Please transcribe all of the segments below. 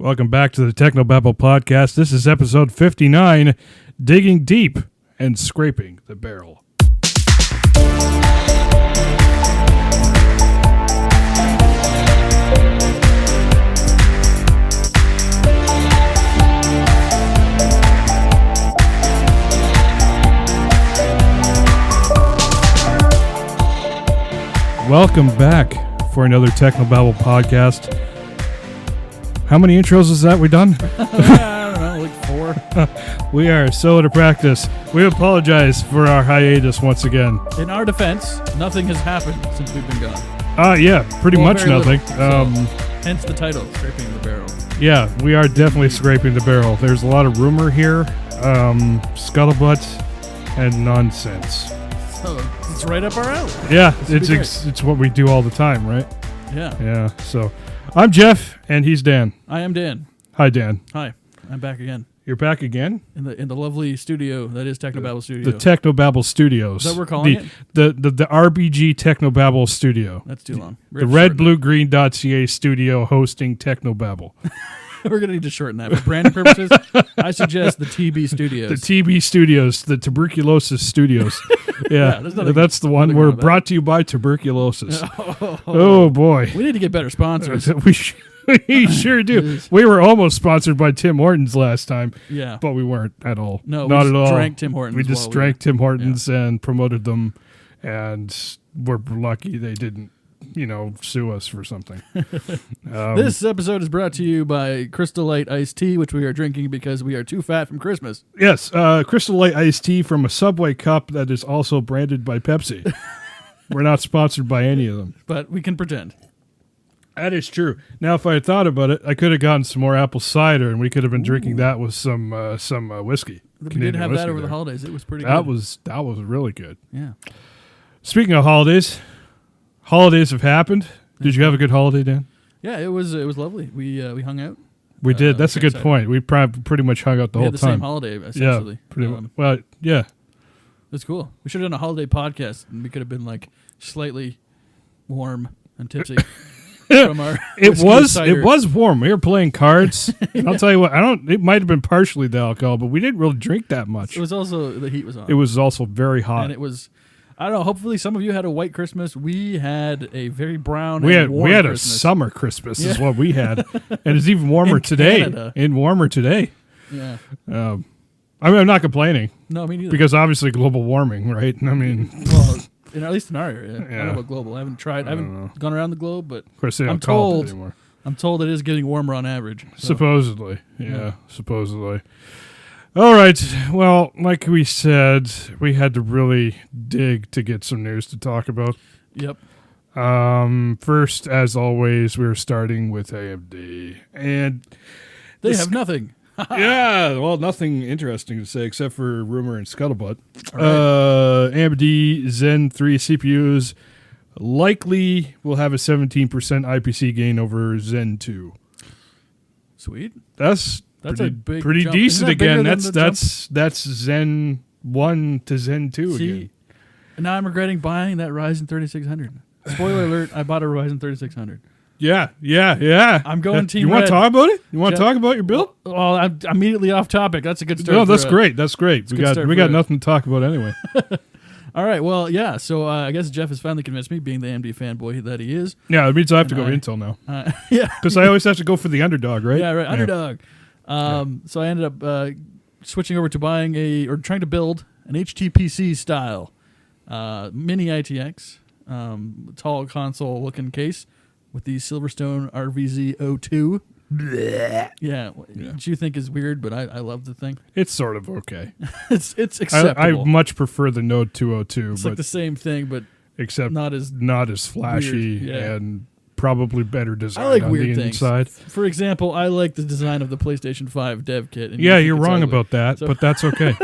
Welcome back to the Technobabble podcast. This is episode 59, Digging Deep and Scraping the Barrel. Welcome back for another Technobabble podcast. How many intros is that we done? I don't know, like 4. We are so out of practice. We apologize for our hiatus once again. In our defense, nothing has happened since we've been gone. Yeah, pretty much very nothing. little, hence the title, Scraping the Barrel. Yeah, we are definitely scraping the barrel. There's a lot of rumor here, scuttlebutt, and nonsense. So it's right up our alley. Yeah, it's what we do all the time, right? Yeah. Yeah, so I'm Jeff, and he's Dan. I am Dan. Hi, Dan. Hi. I'm back again. You're back again? In the lovely studio that is Technobabble Studio. The Technobabble Studios. Is that what we're calling it? The RBG Technobabble Studio. That's too long. The redbluegreen.ca studio hosting Technobabble. We're going to need to shorten that. For branding purposes, I suggest the TB Studios. The TB Studios, the Tuberculosis Studios. Yeah, that's the one. We're brought to you by tuberculosis. Oh, boy. We need to get better sponsors. We sure do. We were almost sponsored by Tim Hortons last time. Yeah. But we weren't at all. No, not at all. Drank Tim Hortons. We just drank Tim Hortons and promoted them, and we're lucky they didn't, sue us for something. This episode is brought to you by Crystal Light Iced Tea, which we are drinking because we are too fat from Christmas. Yes, Crystal Light Iced Tea from a Subway cup that is also branded by Pepsi. We're not sponsored by any of them. But we can pretend. That is true. Now, if I had thought about it, I could have gotten some more apple cider, and we could have been drinking that with some whiskey. We did have that over the holidays. It was pretty good. That was really good. Yeah. Speaking of holidays have happened. Did you have a good holiday, Dan? Yeah, it was lovely. We hung out. We did. That's a good point. We pretty much hung out the whole time. We had the same holiday, essentially. Yeah, pretty much. Well, yeah. That's cool. We should have done a holiday podcast, and we could have been like slightly warm and tipsy. It was warm. We were playing cards. Yeah. I'll tell you what. It might have been partially the alcohol, but we didn't really drink that much. It was also the heat was on. It was also very hot, and it was. I don't know. Hopefully, some of you had a white Christmas. We had a very brown. We had Christmas. a summer Christmas is what we had, and it's even warmer today. Yeah. I'm not complaining. No, me neither. Because obviously global warming, right? I mean, well. At least in our area. Yeah. I don't know about global. I haven't gone around the globe, but of course they don't call it anymore. I'm told it is getting warmer on average. So. Supposedly. Yeah, supposedly. All right. Well, like we said, we had to really dig to get some news to talk about. Yep. First, as always, we're starting with AMD. And they have nothing. Yeah, well, nothing interesting to say except for rumor and scuttlebutt. Right. AMD Zen 3 CPUs likely will have a 17% IPC gain over Zen 2. Sweet. That's a big pretty jump. decent again. That's Zen 1 to Zen 2 again. And now I'm regretting buying that Ryzen 3600. Spoiler alert, I bought a Ryzen 3600. Yeah. I'm going team You want to talk about it? You want to talk about your build? Well, I'm immediately off topic. That's a good start. No, that's great. That's great. We got nothing to talk about anyway. All right. Well, yeah. So I guess Jeff has finally convinced me, being the AMD fanboy that he is. Yeah, it means I have to go Intel now. Yeah. Because I always have to go for the underdog, right? Yeah, right. Underdog. So I ended up switching over to trying to build an HTPC style mini ITX, tall console looking case. With the Silverstone RVZ02. Yeah, which you think is weird, but I love the thing. It's sort of okay. it's acceptable. I much prefer the Node 202. It's like the same thing, but except not as flashy and probably better design I like on weird the inside. For example, I like the design of the PlayStation 5 dev kit. Yeah, you're wrong about that, but that's okay.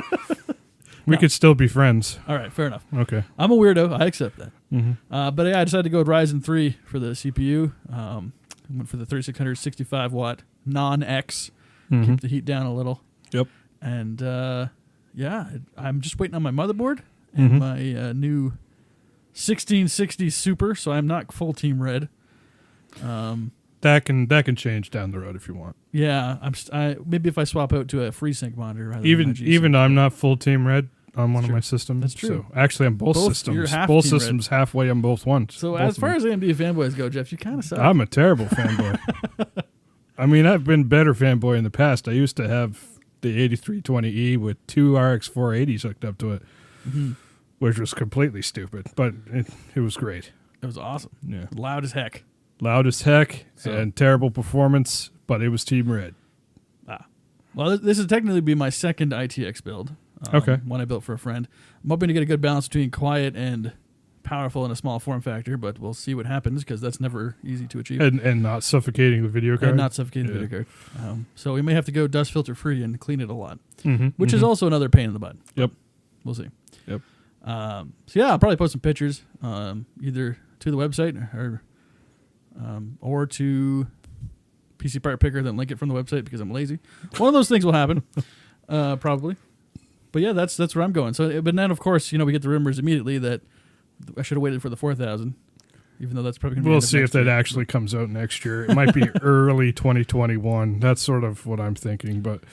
We could still be friends. All right, fair enough. Okay. I'm a weirdo. I accept that. Mm-hmm. But yeah, I decided to go with Ryzen 3 for the CPU. Went for the 3600 65-watt non-X. Keep the heat down a little. Yep. And I'm just waiting on my motherboard and my new 1660 Super, so I'm not full team red. that can change down the road if you want. Yeah, maybe if I swap out to a FreeSync monitor rather than my G-Sync. Even though I'm not full Team Red on one of my systems. That's true. So actually, I'm both systems. You're half both Team systems halfway on both ones. So both as far as AMD fanboys go, Jeff, you kind of suck. I'm a terrible fanboy. I mean, I've been better fanboy in the past. I used to have the 8320E with 2 RX 480s hooked up to it, which was completely stupid, but it was great. It was awesome. Yeah, Loud as heck. Loud as heck and terrible performance, but it was Team Red. Well, this would technically be my second ITX build. Okay. One I built for a friend. I'm hoping to get a good balance between quiet and powerful in a small form factor, but we'll see what happens because that's never easy to achieve. And not suffocating the video card. And not suffocating the video card. So we may have to go dust filter free and clean it a lot, Mm-hmm, which is also another pain in the butt. Yep. We'll see. Yep. So yeah, I'll probably post some pictures either to the website or to PC Part Picker, then link it from the website because I'm lazy. One of those things will happen, probably. But yeah, that's where I'm going. So, but then of course, we get the rumors immediately that I should have waited for the 4000, even though that's probably going to be. We'll see if that actually comes out next year. It might be early 2021. That's sort of what I'm thinking. But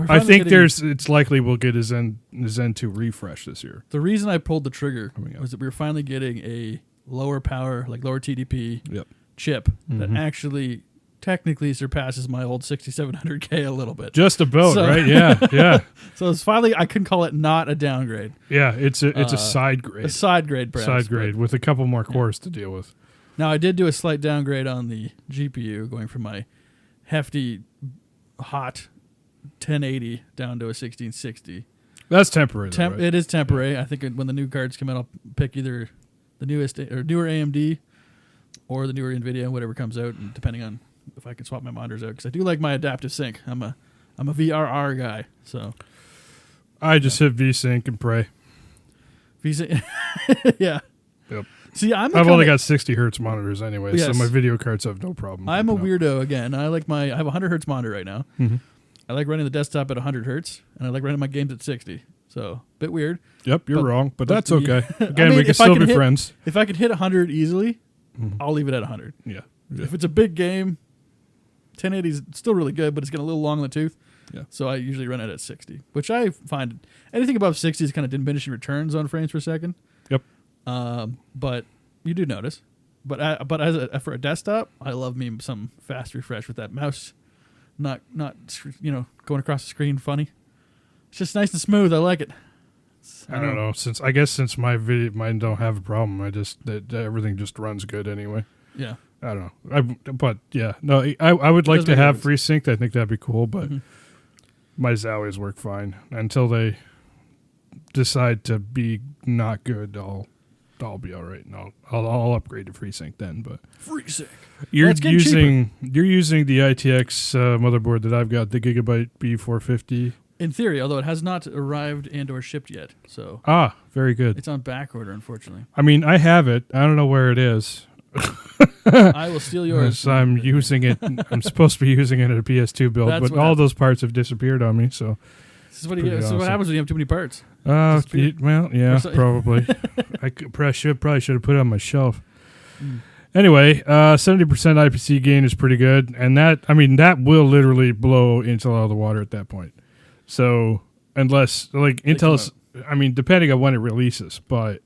I think it's likely we'll get a Zen 2 refresh this year. The reason I pulled the trigger was that we were finally getting a lower power, like lower TDP chip that actually technically surpasses my old 6700K a little bit. Just about, right? Yeah. So it's finally, I can call it not a downgrade. Yeah, it's a side grade. A side grade, perhaps. Side grade with a couple more cores to deal with. Now, I did do a slight downgrade on the GPU, going from my hefty, hot 1080 down to a 1660. That's temporary, though, right? It is temporary. I think when the new cards come out, I'll pick either the newest or newer AMD or the newer NVIDIA, whatever comes out, and depending on if I can swap my monitors out, because I do like my adaptive sync. I'm a VRR guy, so I just hit VSync and pray. VSync, yeah. Yep. See, I've only got 60 hertz monitors anyway, Yes. so my video cards have no problem. I'm a weirdo again. I have a 100 hertz monitor right now. Mm-hmm. I like running the desktop at 100 hertz, and I like running my games at 60. So bit weird. Yep, you're wrong, but that's me- okay. Again, we can still be friends. If I could hit 100 easily, I'll leave it at 100. Yeah. If it's a big game, 1080 is still really good, but it's getting a little long in the tooth. Yeah. So I usually run it at 60, which I find anything above 60 is kind of diminishing returns on frames per second. Yep. But you do notice. But for a desktop, I love me some fast refresh with that mouse, not going across the screen funny. It's just nice and smooth. I like it. I don't know. Since mine don't have a problem. That everything just runs good anyway. Yeah. I don't know. I would like to have FreeSync. I think that'd be cool, but my Zowies work fine until they decide to be not good. I'll be all right, and I'll upgrade to FreeSync then. But FreeSync. You're using the ITX motherboard that I've got, the Gigabyte B450. In theory, although it has not arrived and or shipped yet, so very good. it's on back order, unfortunately. I mean, I have it. I don't know where it is. I will steal yours. I'm using it. I'm supposed to be using it at a PS2 build, but all those parts have disappeared on me. So this is what happens when you have too many parts. Well, yeah, probably. I probably should have put it on my shelf. Anyway, 70% IPC gain is pretty good, and that will literally blow Intel out of the water at that point. So unless Intel's, depending on when it releases, but.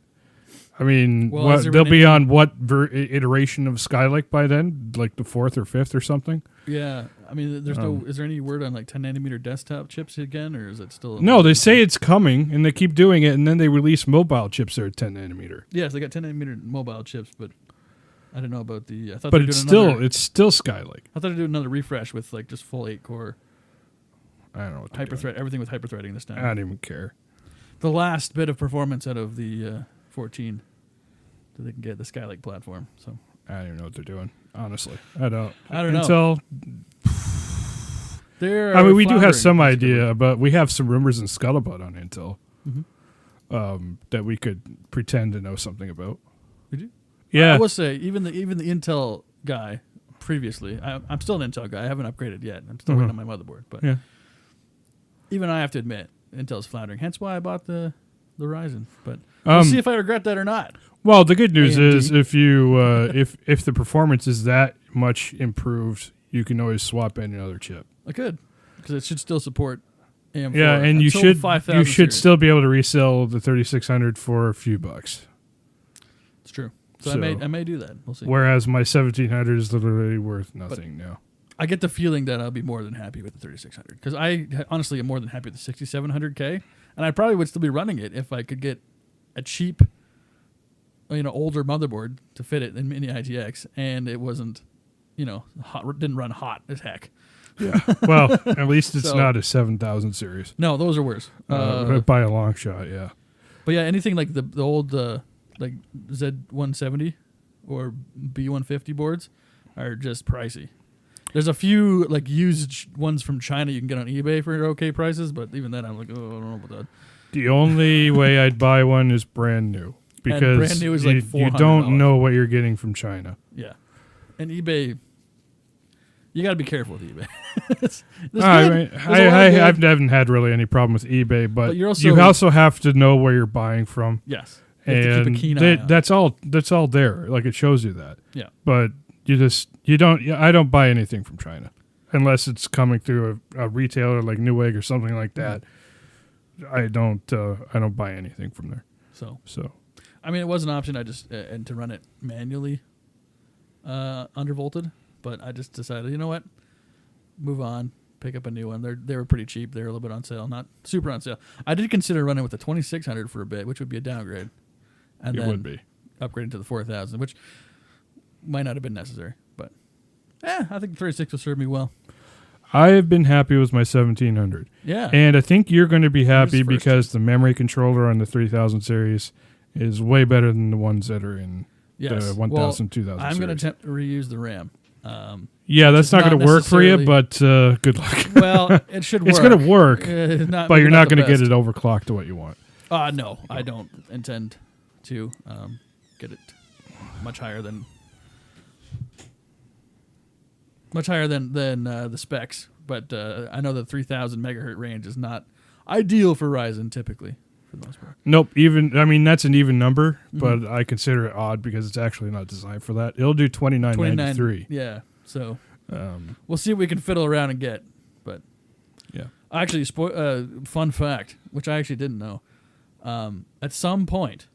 They'll be on what iteration of Skylake by then? Like the 4th or 5th or something? Yeah. Is there any word on 10 nanometer desktop chips again, or is it still? No, they say it's coming, and they keep doing it, and then they release mobile chips that are 10 nanometer. Yes, they got 10 nanometer mobile chips, but I don't know about the. I thought. But it's still Skylake. I thought they'd do another refresh with just full 8-core. I don't know what hyperthread, everything with hyperthreading this time. I don't even care. The last bit of performance out of the 14 that they can get the Skylake platform. So I don't even know what they're doing. Honestly, I don't know. We do have some idea, but we have some rumors and scuttlebutt on Intel that we could pretend to know something about. We do? Yeah. I will say, even the Intel guy previously, I'm still an Intel guy. I haven't upgraded yet. I'm still waiting on my motherboard. But even I have to admit, Intel's floundering. Hence why I bought the Ryzen. But we'll see if I regret that or not. Well, the good news AMD. is if you if the performance is that much improved, you can always swap in another chip. I could, because it should still support AM4. Yeah, and you until should 5000 series. still be able to resell the 3600 for a few bucks. It's true. So I may do that. We'll see. Whereas my 1700 is literally worth nothing now. I get the feeling that I'll be more than happy with the 3600 because I honestly am more than happy with the 6700K, and I probably would still be running it if I could get a cheap, older motherboard to fit it in Mini ITX, and it wasn't, hot, didn't run hot as heck. Yeah. Well, at least it's not a 7000 series. No, those are worse. By a long shot, yeah. But yeah, anything like the old like Z170 or B150 boards are just pricey. There's a few like used ones from China you can get on eBay for okay prices, but even then I'm like, oh, I don't know about that. The only way I'd buy one is brand new because brand new is like $400. You don't know what you're getting from China. Yeah, and eBay, you got to be careful with eBay. I haven't had really any problem with eBay, but you also have to know where you're buying from. Yes, you have to keep a keen eye on. That's all there. Like it shows you that. Yeah, but I don't buy anything from China unless it's coming through a retailer like Newegg or something like that. I don't buy anything from there. So I mean, it was an option. I just and to run it manually, undervolted, but I just decided, you know what, move on, pick up a new one. They were pretty cheap. They were a little bit on sale, not super on sale. I did consider running with the 2600 for a bit, which would be a downgrade, and then would be upgrading to the 4000, which might not have been necessary, but I think the 36 will serve me well. I have been happy with my 1700. Yeah. And I think you're going to be happy because the memory controller on the 3000 series is way better than the ones that are in the 1000, 2000 I'm going to series. attempt to reuse the RAM. That's not going to work for you, but good luck. Well, it should work. It's going to work, but you're not going to get it overclocked to what you want. No, I don't intend to get it much higher than the specs, but I know the 3000 megahertz range is not ideal for Ryzen typically, for the most part. Nope. That's an even number, but I consider it odd because it's actually not designed for that. It'll do 2993. Yeah. So we'll see what we can fiddle around and get. But yeah, actually, fun fact, which I actually didn't know, at some point,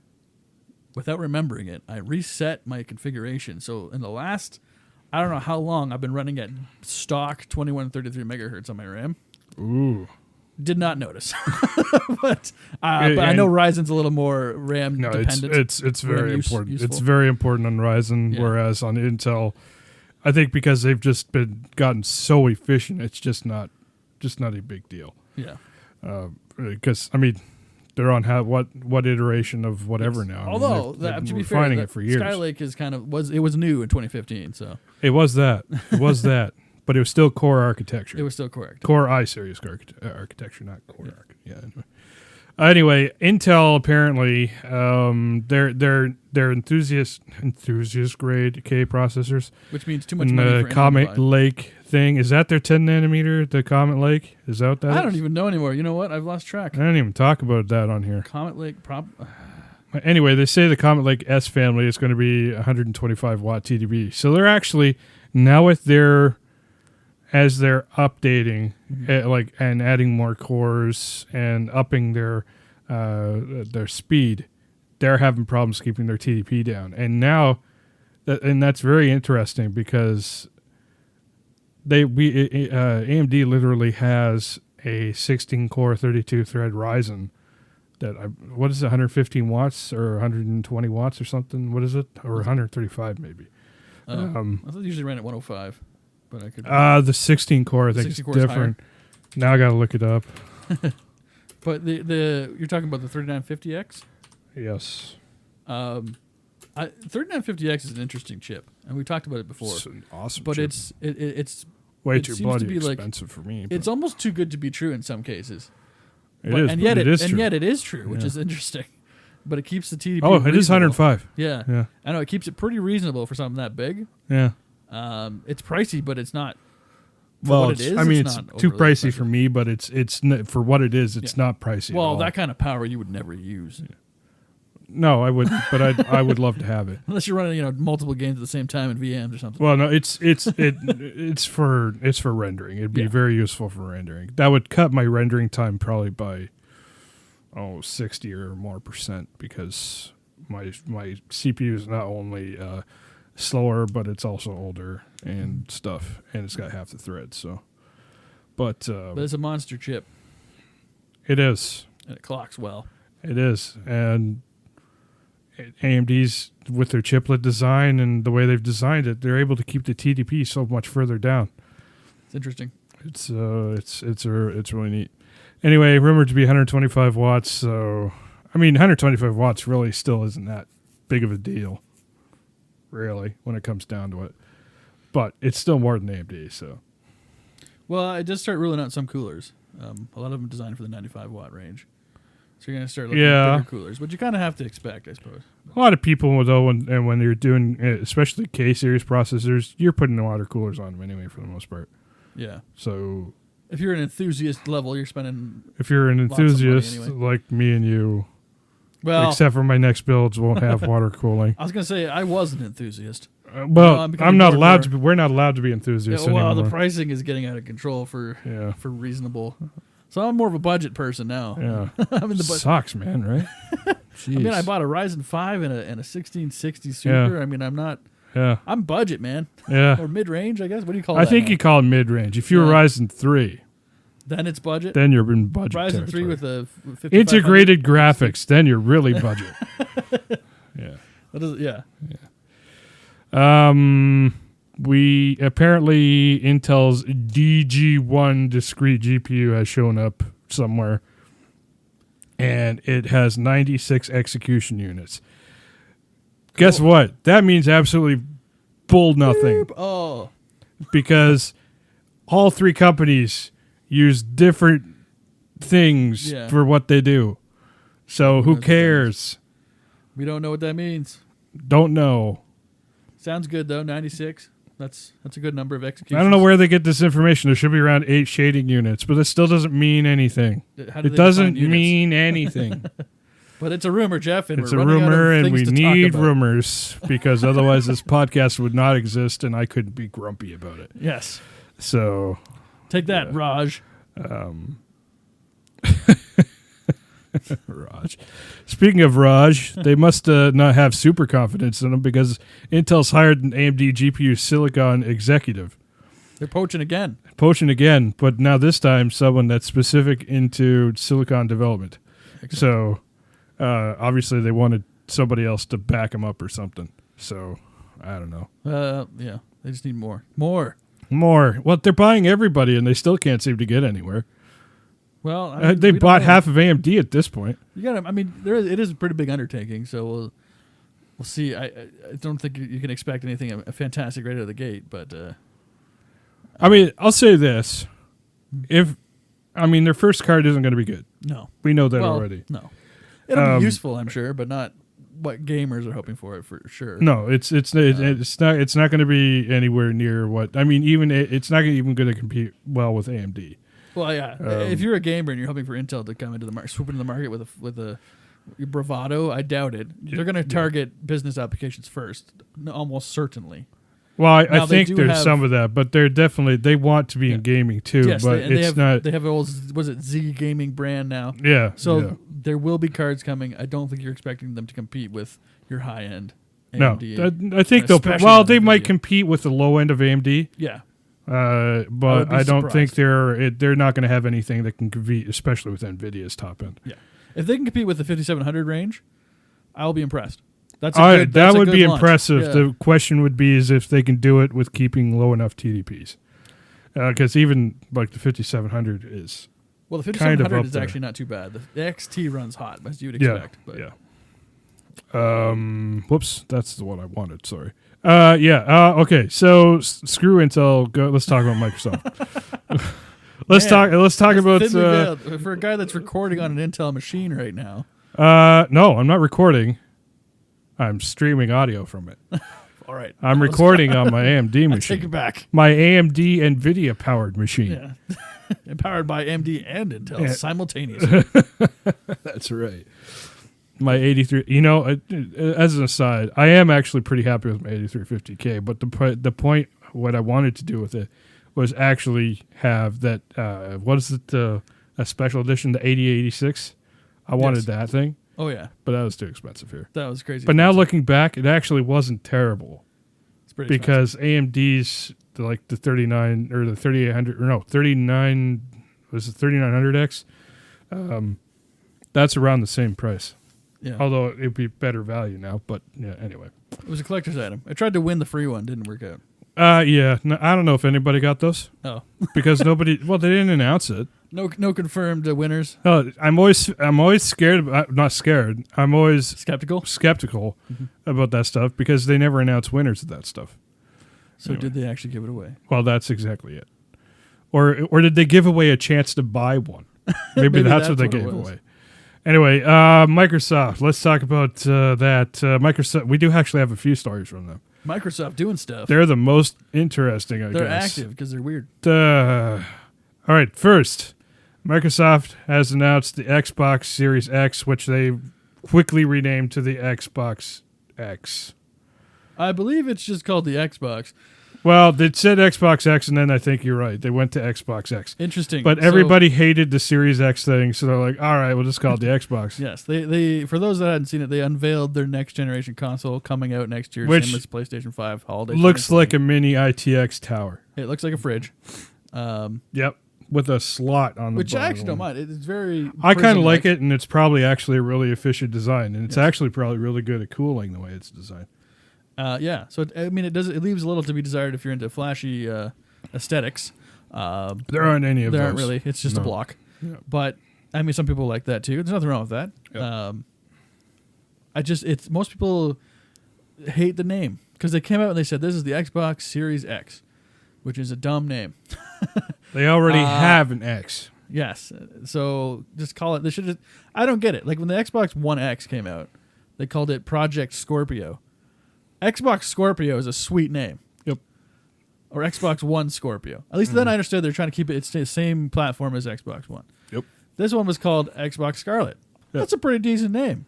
without remembering it, I reset my configuration. So in the last, I don't know how long, I've been running at stock 2133 megahertz on my RAM. Ooh. Did not notice, but I know Ryzen's a little more RAM dependent. It's very important. Useful. It's very important on Ryzen, whereas on Intel, I think because they've just gotten so efficient, it's just not a big deal. Yeah. Because they're on what iteration of whatever now. Although to be fair, refining it for years. Skylake is it was new in 2015, so it was that. But it was still Core architecture. It was still correct. Core i-series architecture, not Core architecture. Yeah. Anyway, Intel apparently their enthusiast grade K processors, which means too much money for Comet Lake thing. Is that their 10 nanometer? The Comet Lake? Is that what that? I don't even know anymore. You know what? I've lost track. I didn't even talk about that on here. Comet Lake Anyway, they say the Comet Lake S family is going to be 125 watt TDP. So they're actually now as they're updating, and adding more cores and upping their speed, they're having problems keeping their TDP down. And now, that's very interesting because AMD literally has a 16 core 32 thread Ryzen that what is it, 115 watts or 120 watts or something? What is it? Or 135 maybe. I thought they usually ran at 105. But I could. The 16 core, I think, is different. Now I got to look it up. But you're talking about the 3950X? Yes. 3950X is an interesting chip, and we talked about it before. It's an awesome but chip. it's way too bloody expensive for me. It's almost too good to be true in some cases. And yet it is true, which is interesting. But it keeps the TDP. Oh, it is 105. Yeah. I know it keeps it pretty reasonable for something that big. Yeah. It's pricey, but it's not. Well, what it is, it's too pricey expensive for me, but it's for what it is. It's not pricey. Well, at all. That kind of power you would never use. No, I wouldn't. But I would love to have it. Unless you're running, multiple games at the same time in VMs or something. Well, no, it's for rendering. It'd be very useful for rendering. That would cut my rendering time probably by 60 or more percent, because my CPU is not only slower, but it's also older and stuff, and it's got half the threads. So, but it's a monster chip. It is. And it clocks well. It is, and AMD's with their chiplet design and the way they've designed it, they're able to keep the TDP so much further down. It's interesting. It's really neat. Anyway, rumored to be 125 watts. So, 125 watts really still isn't that big of a deal, really, when it comes down to it. But it's still more than AMD. So, well, I did start ruling out some coolers. A lot of them designed for the 95 watt range. So you're going to start looking at bigger coolers, which you kind of have to expect, I suppose. A lot of people, though, when you're doing, especially K-series processors, you're putting water coolers on them anyway for the most part. Yeah. So if you're an enthusiast level, you're spending. If you're an enthusiast anyway. like me and you, well, except for my next builds won't have water cooling. I was going to say I was an enthusiast. I'm not allowed to be. We're not allowed to be enthusiasts anymore. The pricing is getting out of control for reasonable. So I'm more of a budget person now. Yeah, I'm in the budget. Sucks, man. Right? I bought a Ryzen 5 and a 1660 Super. Yeah. I'm not. Yeah. I'm budget, man. Yeah. Or mid range, I guess. What do you call it? I think you call it mid range. If you're Ryzen 3, then it's budget. Then you're in budget. Ryzen 3 with a integrated graphics. Then you're really budget. Yeah. That is, yeah. We apparently Intel's DG1 discrete GPU has shown up somewhere, and it has 96 execution units. Cool. Guess what? That means absolutely bull nothing. Oh, because all three companies use different things for what they do. So who cares? We don't know what that means. Don't know. Sounds good though. 96. That's a good number of executions. I don't know where they get this information. There should be around 8 shading units, but it still doesn't mean anything. It doesn't mean anything. But it's a rumor, Jeff, and it's a rumor, and we need rumors because otherwise this podcast would not exist, and I couldn't be grumpy about it. Yes. So take that, Raj. Raj. Speaking of Raj, they must not have super confidence in them because Intel's hired an AMD GPU Silicon executive. They're poaching again, but now this time someone that's specific into silicon development. Excellent. So obviously they wanted somebody else to back them up or something. So I don't know. Yeah, they just need more. More. Well, they're buying everybody, and they still can't seem to get anywhere. Well, they bought half of AMD at this point. You got to. It is a pretty big undertaking. So we'll see. I don't think you can expect anything fantastic right out of the gate. But I'll say this: their first card isn't going to be good. No, we know that already. No, it'll be useful, I'm sure, but not what gamers are hoping for it for sure. No, it's not going to be anywhere near what. It's not even going to compete well with AMD. Well, yeah. If you're a gamer and you're hoping for Intel to come into the market, swoop into the market with a bravado, I doubt it. They're going to target business applications first, almost certainly. Well, I think there's some of that, but they want to be in gaming too. Yes, but they have old, was it Z gaming brand now? Yeah. So there will be cards coming. I don't think you're expecting them to compete with your high end AMD. No, I think they might compete with the low end of AMD. Yeah. But I don't think they're not going to have anything that can compete, especially with NVIDIA's top end. Yeah, if they can compete with the 5700 range, I'll be impressed. That would be impressive. Yeah. The question would be is if they can do it with keeping low enough TDPs, because even like the 5700 is the 5700 is actually not too bad. The XT runs hot, as you'd expect. Whoops, that's the one I wanted. Sorry. Okay. So screw Intel. Go. Let's talk about Microsoft. Let's talk about for a guy that's recording on an Intel machine right now. No, I'm not recording. I'm streaming audio from it. All right. I'm recording on my AMD machine. Take it back. My AMD NVIDIA powered machine. Yeah. Empowered by AMD and Intel simultaneously. That's right. My 83. You know, as an aside, I am actually pretty happy with my 8350K. But the point, what I wanted to do with it, was actually have that. What is it? A special edition, the 8086. I wanted that thing. Oh yeah, but that was too expensive here. That was crazy. But now looking back, it actually wasn't terrible. It's pretty because AMD's like the 39 or the 3800 or no 39 was it 3900X. That's around the same price. Yeah. Although it'd be better value now, but yeah. Anyway, it was a collector's item. I tried to win the free one, didn't work out. Yeah. No, I don't know if anybody got those. Oh, because nobody. Well, they didn't announce it. No confirmed winners. Oh, I'm always scared. Not scared. I'm always skeptical about that stuff because they never announce winners of that stuff. So did they actually give it away? Well, that's exactly it. Or did they give away a chance to buy one? Maybe that's what they gave away. Anyway, Microsoft. Let's talk about that. Microsoft. We do actually have a few stories from them. Microsoft doing stuff. They're the most interesting, I guess. They're active because they're weird. All right, first, Microsoft has announced the Xbox Series X, which they quickly renamed to the Xbox X. I believe it's just called the Xbox. Well, they said Xbox X, and then I think you're right. They went to Xbox X. Interesting. But everybody hated the Series X thing, so they're like, all right, we'll just call it the Xbox. Yes. They for those that hadn't seen it, they unveiled their next generation console coming out next year, which same as PlayStation 5 holiday. Looks like a mini ITX tower. It looks like a fridge. Yep. With a slot on the which bottom. I actually don't mind. It's very I kind of like it, and it's probably actually a really efficient design, and it's actually probably really good at cooling the way it's designed. Yeah. So it leaves a little to be desired if you're into flashy aesthetics. There aren't any of those. There aren't really. It's just a block. Yeah. But I mean, some people like that too. There's nothing wrong with that. Yep. Most people hate the name because they came out and they said this is the Xbox Series X, which is a dumb name. They already have an X. Yes. So just call it. They should. I don't get it. Like when the Xbox One X came out, they called it Project Scorpio. Xbox Scorpio is a sweet name. Yep. Or Xbox One Scorpio. At least then I understood they're trying to keep it. It's the same platform as Xbox One. Yep. This one was called Xbox Scarlet. Yep. That's a pretty decent name.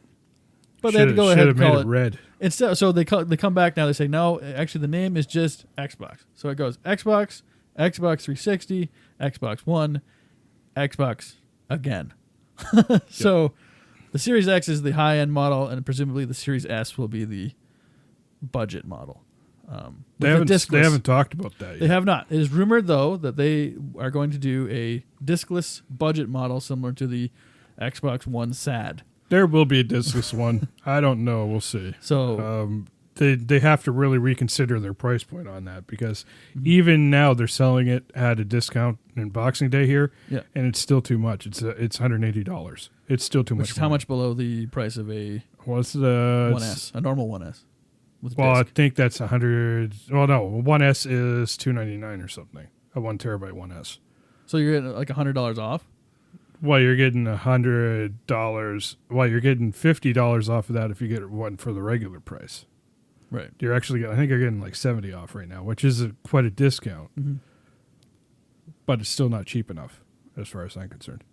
But they had to go ahead and call it red. Instead, so they come back now. They say no. Actually, the name is just Xbox. So it goes Xbox, Xbox 360, Xbox One, Xbox again. So the Series X is the high end model, and presumably the Series S will be the budget model. They haven't talked about that yet. They have not. It is rumored though that they are going to do a discless budget model similar to the Xbox One SAD. There will be a discless one. I don't know. We'll see. So they have to really reconsider their price point on that because even now they're selling it at a discount in Boxing Day here, and it's still too much. It's $180. It's still too much. Which is how much below the price of a what's the 1S, a normal 1S? Well, I think that's 100. Well, no, 1S is $299 or something. A 1 terabyte 1S. So you're getting like $100 off. Well, you're getting $100. Well, you're getting $50 off of that if you get one for the regular price. Right. You're actually, I think you're getting like 70 off right now, which is quite a discount. Mm-hmm. But it's still not cheap enough, as far as I'm concerned.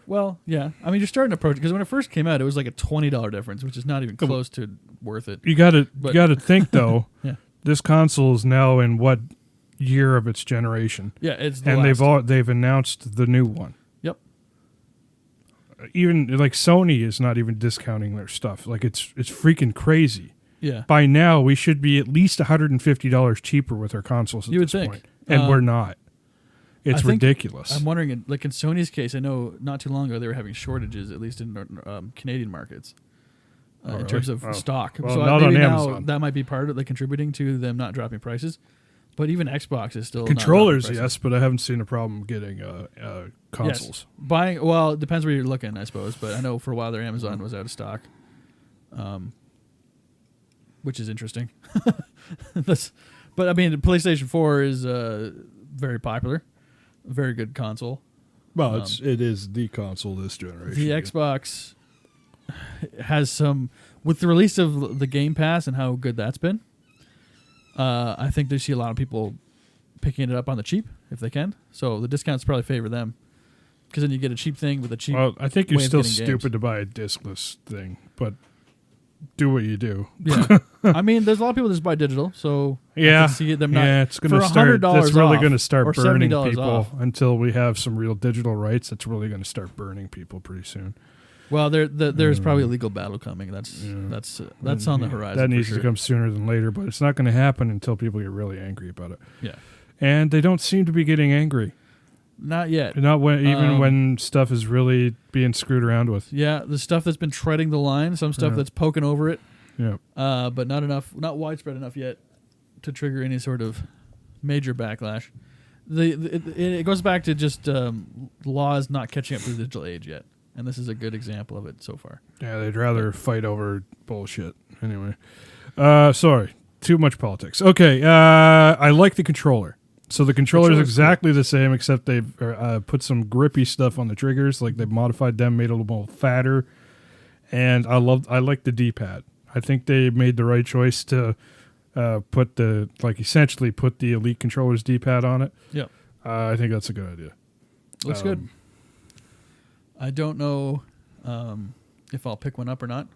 Well, yeah. I mean, you're starting to approach because when it first came out, it was like a $20 difference, which is not even close to worth it. You got to think though. Yeah. This console is now in what year of its generation? Yeah, it's and they've announced the new one. Yep. Even like Sony is not even discounting their stuff. Like it's freaking crazy. Yeah. By now, we should be at least $150 cheaper with our consoles at this point, and we're not. It's ridiculous. I'm wondering, like in Sony's case, I know not too long ago they were having shortages, at least in Canadian markets, in terms of stock. Well, so not maybe on now Amazon. that might be part of it, contributing to them not dropping prices. But even Xbox is still controllers, not dropping prices. yes, but I haven't seen a problem getting consoles. Yes. Buying, well, it depends where you're looking, I suppose. But I know for a while their Amazon was out of stock, which is interesting. But I mean, the PlayStation 4 is very popular. Very good console. Well, it is the console this generation. The Xbox has some, with the release of the Game Pass and how good that's been. I think they see a lot of people picking it up on the cheap if they can. So the discounts probably favor them because then you get a cheap thing with a cheap. Well, I think you're way of still getting stupid games. to buy a discless thing, but do what you do. Yeah, I mean, there's a lot of people that just buy digital, so I Yeah, can see them not. yeah, it's going for to start. $100 That's really off going to start or burning $70 people off. until we have some real digital rights. That's really going to start burning people pretty soon. Well, there's probably a legal battle coming. That's on the horizon. That needs for to sure. come sooner than later, but it's not going to happen until people get really angry about it. Yeah, And they don't seem to be getting angry. not yet. Not when even when stuff is really being screwed around with. Yeah, the stuff that's been treading the line, some stuff that's poking over it, Yeah. but not enough, not widespread enough yet to trigger any sort of major backlash. It goes back to just laws not catching up to the digital age yet, and this is a good example of it so far. Yeah, they'd rather fight over bullshit. Anyway. Sorry. Too much politics. Okay, I like the controller. So the controller is exactly the same, except they've put some grippy stuff on the triggers. Like they've modified them, made it a little more fatter. And I like the D-pad. I think they made the right choice to essentially put the Elite controller's D-pad on it. Yeah, I think that's a good idea. looks good. I don't know if I'll pick one up or not.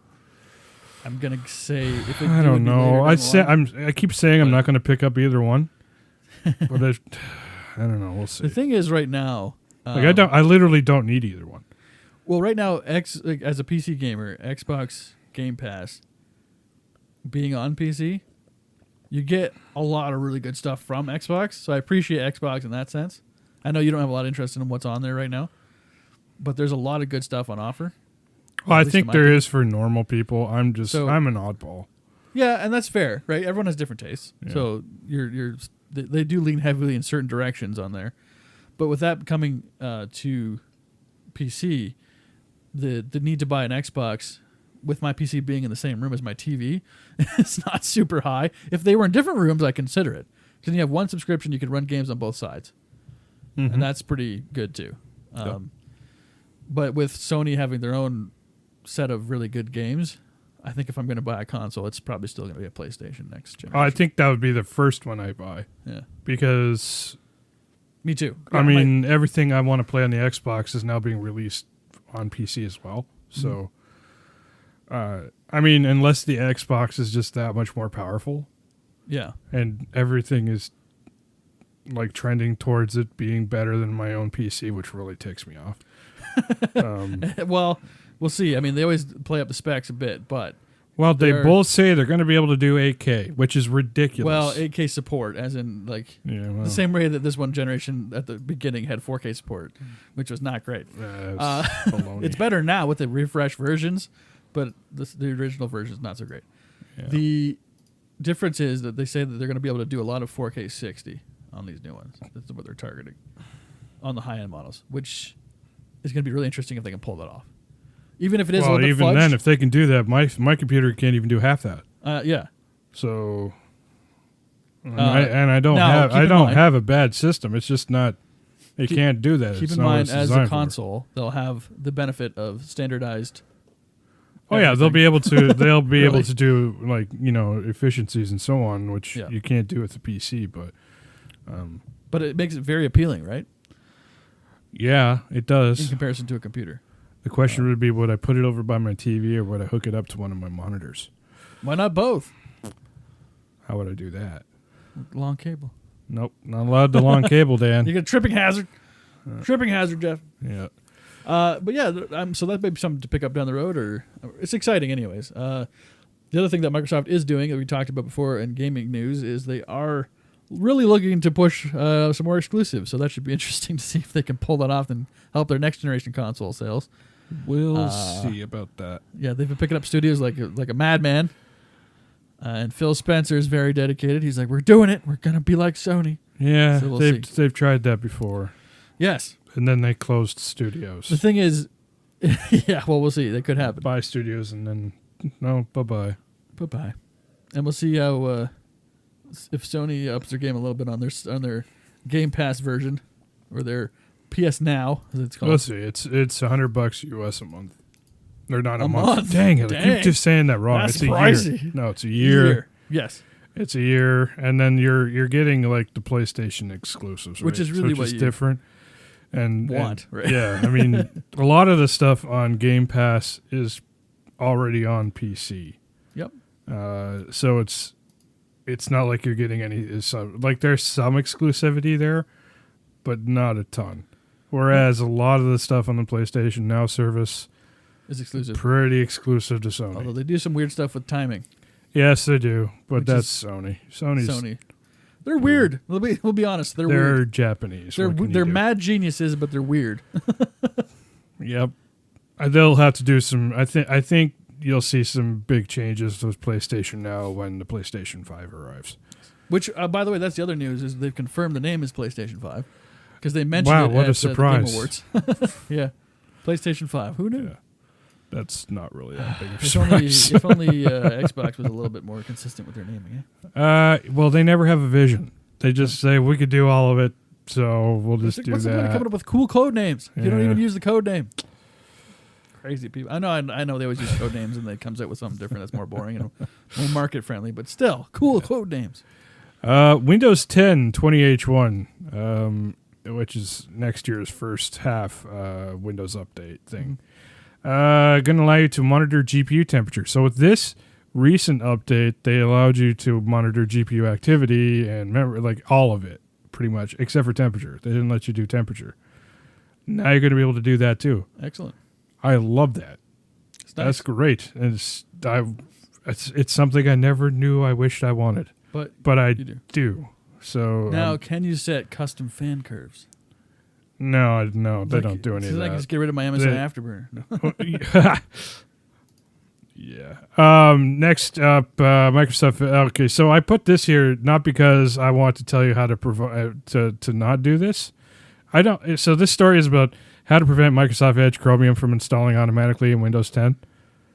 I'm gonna say if it, I it don't would be know. later down the line. I keep saying I'm not going to pick up either one. But I don't know. We'll see. The thing is, right now, I literally don't need either one. well, right now, as a PC gamer, Xbox Game Pass being on PC, you get a lot of really good stuff from Xbox. So I appreciate Xbox in that sense. I know you don't have a lot of interest in what's on there right now, but there's a lot of good stuff on offer. Well, At I least think in my there opinion. is for normal people. I'm an oddball. Yeah, and that's fair, right? Everyone has different tastes. Yeah. So they do lean heavily in certain directions on there. But with that coming to PC, the need to buy an Xbox with my PC being in the same room as my TV is not super high. If they were in different rooms, I consider it. Because you have one subscription, you can run games on both sides. Mm-hmm. And that's pretty good too. Yep. But with Sony having their own set of really good games, I think if I'm going to buy a console, it's probably still going to be a PlayStation next generation. I think that would be the first one I buy Yeah, because me too. I mean everything I want to play on the Xbox is now being released on PC as well. So, I mean, unless the Xbox is just that much more powerful, yeah, and everything is like trending towards it being better than my own PC, which really ticks me off. Well, we'll see. I mean, they always play up the specs a bit, but They both say they're going to be able to do 8K, which is ridiculous. well, 8K support, as in like the same way that this one generation at the beginning had 4K support, which was not great. It's better now with the refresh versions, but the original version is not so great. Yeah. The difference is that they say that they're going to be able to do a lot of 4K 60 on these new ones. That's what they're targeting on the high-end models, which is going to be really interesting if they can pull that off. Even if it is a little bit even fudged. then, if they can do that, my computer can't even do half that. Yeah. So, I now, don't keep in mind- have a bad system. It's just not. It can't do that. Keep It's in not what mind, it's as a designed for. console, they'll have the benefit of standardized. Oh yeah, they'll be able to. They'll be able Really? to do efficiencies and so on, which Yeah. you can't do with the PC. But it makes it very appealing, right? yeah, it In does. comparison to a computer. The question would be: would I put it over by my TV or would I hook it up to one of my monitors? Why not both? How would I do that? Long cable. Nope, not allowed the long cable, Dan. You get a tripping hazard. Tripping hazard, Jeff. Yeah. But yeah, so that may be something to pick up down the road, or it's exciting, anyways. The other thing that Microsoft is doing that we talked about before in gaming news is they are really looking to push some more exclusives. So that should be interesting to see if they can pull that off and help their next generation console sales. We'll see about that. Yeah, they've been picking up studios like a madman. And Phil Spencer is very dedicated. He's like, we're doing it. We're going to be like Sony. Yeah, So we'll they've tried that before, Yes. and then they closed studios. The thing is, yeah, well, we'll see. That could happen. Buy studios and then no, bye. Bye-bye. And we'll see how if Sony ups their game a little bit on their Game Pass version or their PS Now, as it's called. Let's see. It's $100 US a month. They're not a A month. month? Dang it! I Dang. keep just saying that wrong. That's it's a year. pricey. No, it's a year. Yes. It's a year, and then you're getting like the PlayStation exclusives, Which right? is really so what it's you- different. want, right? Yeah, I mean, a lot of the stuff on Game Pass is already on PC. Yep. So it's not like you're getting any. Like there's some exclusivity there, but not a ton. Whereas a lot of the stuff on the PlayStation Now service is exclusive. Pretty exclusive to Sony. Although they do some weird stuff with timing. Yes, they do, but that's Sony. Sony. They're weird. We'll be honest. They're weird. Japanese. They're mad geniuses, but they're weird. Yep. They'll have to do some. I think you'll see some big changes with PlayStation Now when the PlayStation 5 arrives. Which, by the way, that's the other news is they've confirmed the name is PlayStation 5 because they mentioned it what at a surprise. the Game Awards. Yeah, PlayStation 5. Who knew? Yeah. That's not really that big of a surprise. If only Xbox was a little bit more consistent with their naming. Well, they never have a vision. They just say we could do all of it, so we'll just do What's that. the point of coming up with cool code names? You don't even use the code name. Crazy people. I know. They always use code names, and it comes out with something different that's more boring and more market friendly. But still, cool code names. Windows 10 20H1, which is next year's first half Windows update thing. Going to allow you to monitor GPU temperature. So with this recent update, they allowed you to monitor GPU activity and memory, like all of it, pretty much, except for temperature. They didn't let you do temperature. Now you're going to be able to do that too. Excellent. I love that. Nice. That's great. And it's something I never knew I wished I wanted. But I do. So now, can you set custom fan curves? No, they don't do any of that. I can just get rid of my MSI Afterburner. Yeah. Next up, Microsoft. Okay, so I put this here not because I want to tell you how to to not do this. I don't. So this story is about how to prevent Microsoft Edge Chromium from installing automatically in Windows 10.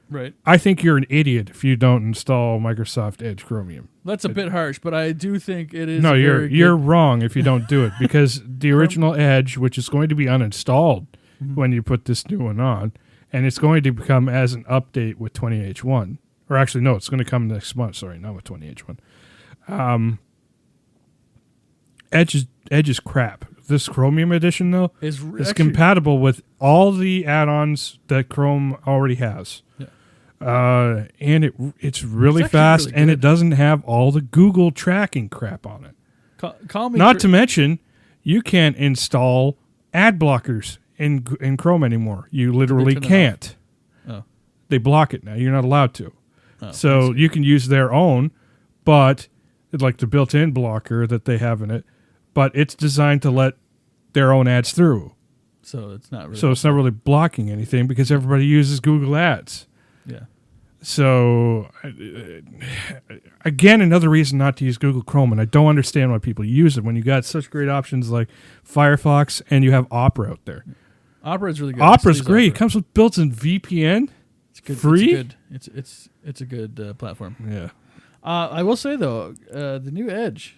Right. I think you're an idiot if you don't install Microsoft Edge Chromium. That's a bit harsh, but I do think it is. No, you're wrong if you don't do it because the original Edge, which is going to be uninstalled when you put this new one on, and it's going to become as an update with 20H1. Or actually, no, it's going to come next month. Sorry, not with 20H1. Edge is crap. This Chromium edition, though, is compatible with all the add-ons that Chrome already has. Yeah. And it's really fast, and it doesn't have all the Google tracking crap on it. Call me Not to mention, you can't install ad blockers in Chrome anymore. You literally can't. Oh. They block it now. You're not allowed to. Oh, so you can use their own, but like the built-in blocker that they have in it, but it's designed to let their own ads through. So it's not really. So it's not really blocking anything because everybody uses Google Ads. Yeah. So, again, another reason not to use Google Chrome, and I don't understand why people use it when you got such great options like Firefox and you have Opera out there. Opera is really good. Opera's great. It comes with built-in VPN. It's good. Free. It's a good platform. Yeah. I will say though, the new Edge,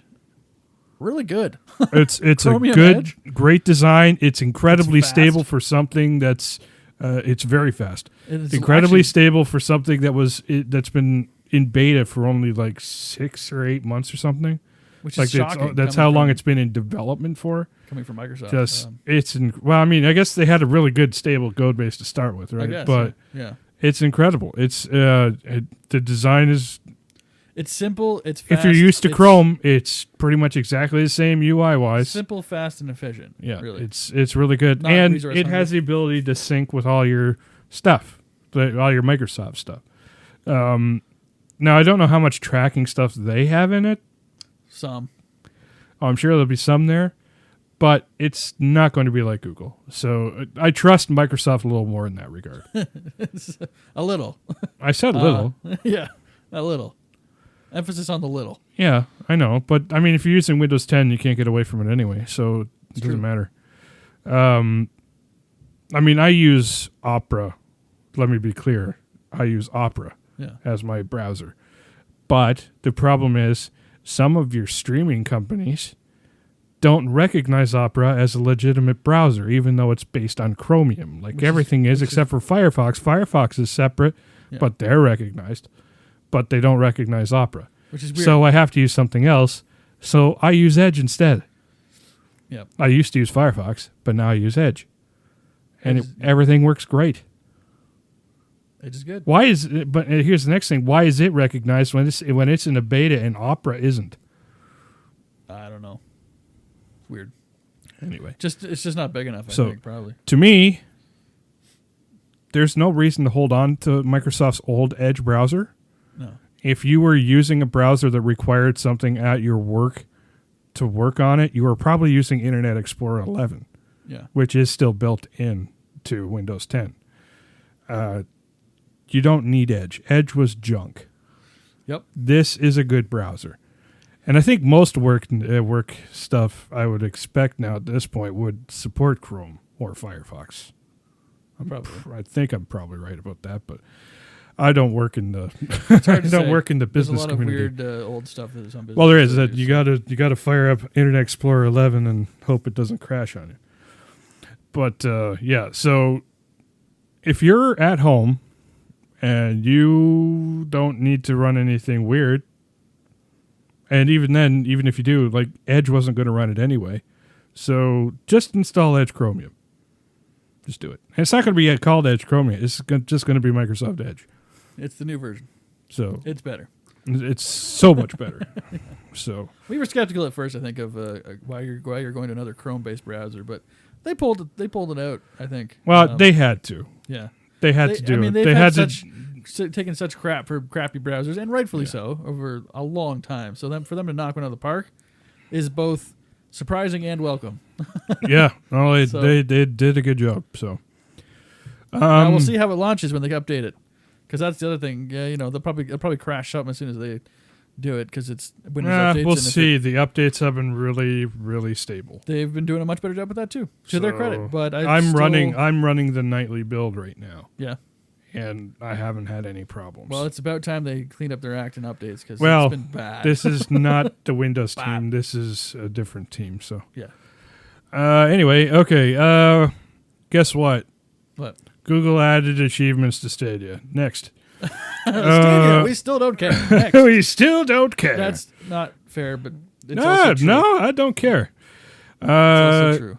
really good. It's a good, great design. It's incredibly stable for something that's. It's very fast. It's incredibly stable for something that's been in beta for only like 6 or 8 months or something. Which is shocking. That's how long it's been in development for. Coming from Microsoft. I guess they had a really good stable code base to start with, right? I guess, but yeah. It's incredible. It's the design is. It's simple. It's fast. If you're used to Chrome, it's pretty much exactly the same UI wise. Simple, fast, and efficient. Yeah, really. It's really good, and it has the ability to sync with all your stuff, all your Microsoft stuff. Now I don't know how much tracking stuff they have in it. Some. I'm sure there'll be some there, but it's not going to be like Google. So I trust Microsoft a little more in that regard. A little. I said a little. Yeah, a little. Emphasis on the little. Yeah, I know. But, I mean, if you're using Windows 10, you can't get away from it anyway, so it doesn't matter. I mean, I use Opera. Let me be clear. I use Opera as my browser. But the problem is some of your streaming companies don't recognize Opera as a legitimate browser, even though it's based on Chromium. Like everything is except for Firefox. Firefox is separate, but they're recognized. But they don't recognize Opera. Which is weird. So I have to use something else. So I use Edge instead. Yep. I used to use Firefox, but now I use Edge. And Edge everything works great. Edge is good. Why is it, but here's the next thing. Why is it recognized when it's in a beta and Opera isn't? I don't know. It's weird. Anyway. It's just not big enough, I So, think, probably. To me, there's no reason to hold on to Microsoft's old Edge browser. No. If you were using a browser that required something at your work to work on it, you were probably using Internet Explorer 11, which is still built in to Windows 10. You don't need Edge. Edge was junk. Yep. This is a good browser. And I think most work stuff I would expect now at this point would support Chrome or Firefox. I think I'm probably right about that, but I don't work in the work in the business community. There's a lot of weird old stuff that some business. Well, there is that you gotta fire up Internet Explorer 11 and hope it doesn't crash on you. But so if you're at home and you don't need to run anything weird, and even then, even if you do, like Edge wasn't going to run it anyway, so just install Edge Chromium. Just do it. And it's not going to be called Edge Chromium. It's just going to be Microsoft Edge. It's the new version. So it's better. It's so much better. So we were skeptical at first, I think, of why you're going to another Chrome-based browser, but they pulled it out, I think. Well, they had to. Yeah. They had to do it. They've they had taken such crap for crappy browsers, and rightfully so, over a long time. So for them to knock one out of the park is both surprising and welcome. Yeah. Oh, they did a good job. So now we'll see how it launches when they update it, because that's the other thing. Yeah, they'll probably crash something as soon as they do it, because it's Windows updates. We'll see. The updates have been really, really stable. They've been doing a much better job with that too, to their credit. But I'm running the nightly build right now. Yeah. And I haven't had any problems. Well, it's about time they cleaned up their act and updates, because it's been bad. This is not the Windows team. This is a different team. So yeah. Anyway, okay. Guess what? What? Google added achievements to Stadia. Next. Stadia, we still don't care. Next. We still don't care. That's not fair, but it's also true. No, I don't care. It's also true.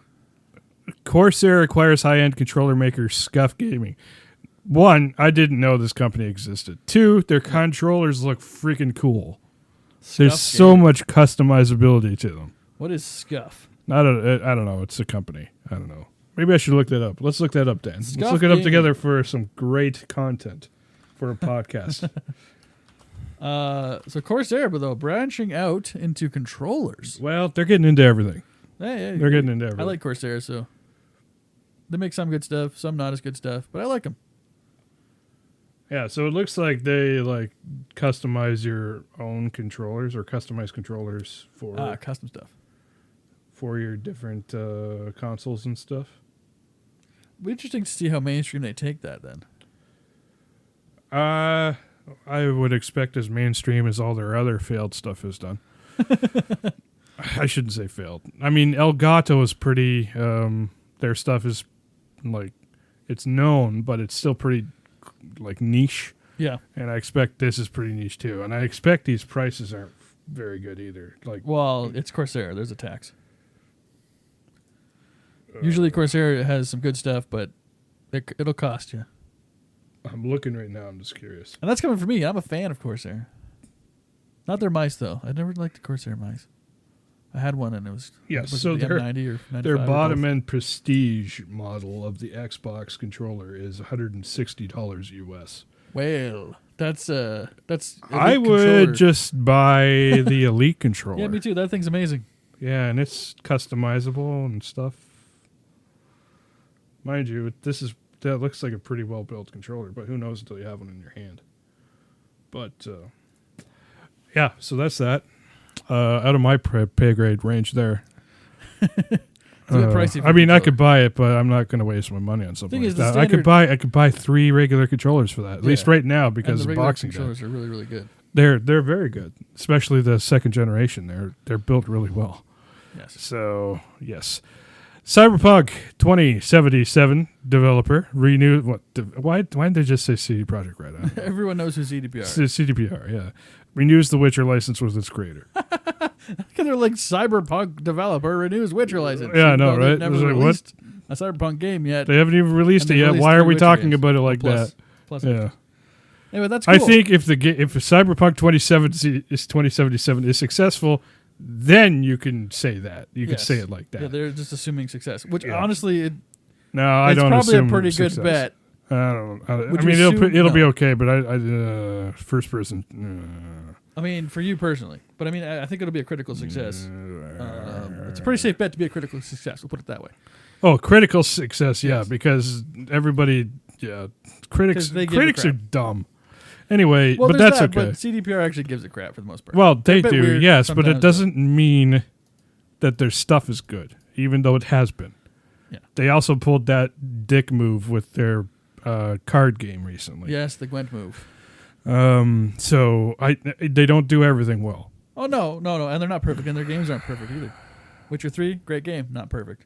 Corsair acquires high-end controller maker Scuff Gaming. One, I didn't know this company existed. Two, their controllers look freaking cool. There's so much customizability to them. What is Scuff? I don't know. It's a company. I don't know. Maybe I should look that up. Let's look that up, Dan. Let's look it up together for some great content for a podcast. So Corsair, but though branching out into controllers. Well, they're getting into everything. Hey, they're getting into everything. I like Corsair, so they make some good stuff, some not as good stuff, but I like them. Yeah, so it looks like they customize your own controllers or customize controllers for custom stuff for your different consoles and stuff. It'll be interesting to see how mainstream they take that then. I would expect as mainstream as all their other failed stuff is done. I shouldn't say failed. I mean, Elgato is pretty. Their stuff is it's known, but it's still pretty niche. Yeah. And I expect this is pretty niche too. And I expect these prices aren't very good either. Well, it's Corsair. There's a tax. Usually Corsair has some good stuff, but it'll cost you. I'm looking right now. I'm just curious. And that's coming from me. I'm a fan of Corsair. Not their mice, though. I never liked the Corsair mice. I had one, and it was so the M90 or 95. Their bottom end prestige model of the Xbox controller is $160 US. Well, that's I would just buy the Elite controller. Yeah, me too. That thing's amazing. Yeah, and it's customizable and stuff. Mind you, that looks like a pretty well built controller, but who knows until you have one in your hand. But yeah, so that's that. Out of my pay grade range there. It's a bit pricey. I mean, I could buy it, but I'm not going to waste my money on something like that. I could buy 3 regular controllers for that, at least right now, because of Boxing Day. Controllers are really, really good. They're very good, especially the second generation. They're built really well. Yes. So yes, Cyberpunk 2077 developer renewed. Why didn't they just say CD Projekt Red? Everyone knows who CDPR. CDPR, yeah. renews the Witcher license with its creator. Because they're like cyberpunk developer renews Witcher license. Yeah, I Even know, though they've right? Never It was like, what? released a cyberpunk game yet. They haven't even released it And they've yet. released Why are 3 we Witcher talking games. about it like Plus- that? plus Yeah. games. Anyway, that's cool. I think if Cyberpunk 2077 is successful, then you can say that. You can Yes. say it like that. Yeah, they're just assuming success. Which Yeah. honestly, No, I it's don't probably assume a pretty success. good bet. I don't know. Would I you mean, assume- it'll be no. okay, but I first person. I mean, for you personally, but I mean, I think it'll be a critical success. It's a pretty safe bet to be a critical success. We'll put it that way. Oh, critical success, yeah, Yes. because everybody, critics 'Cause they give a critics are crap. dumb. Anyway, Well, but there's that's that, okay. But CDPR actually gives it crap for the most part. Well, They're they a bit do, weird yes, but it sometimes, doesn't mean that their stuff is good, even though it has been. Yeah. They also pulled that dick move with their card game recently. Yes, the Gwent move. So they don't do everything well. Oh no, and they're not perfect, and their games aren't perfect either. Witcher 3, great game, not perfect.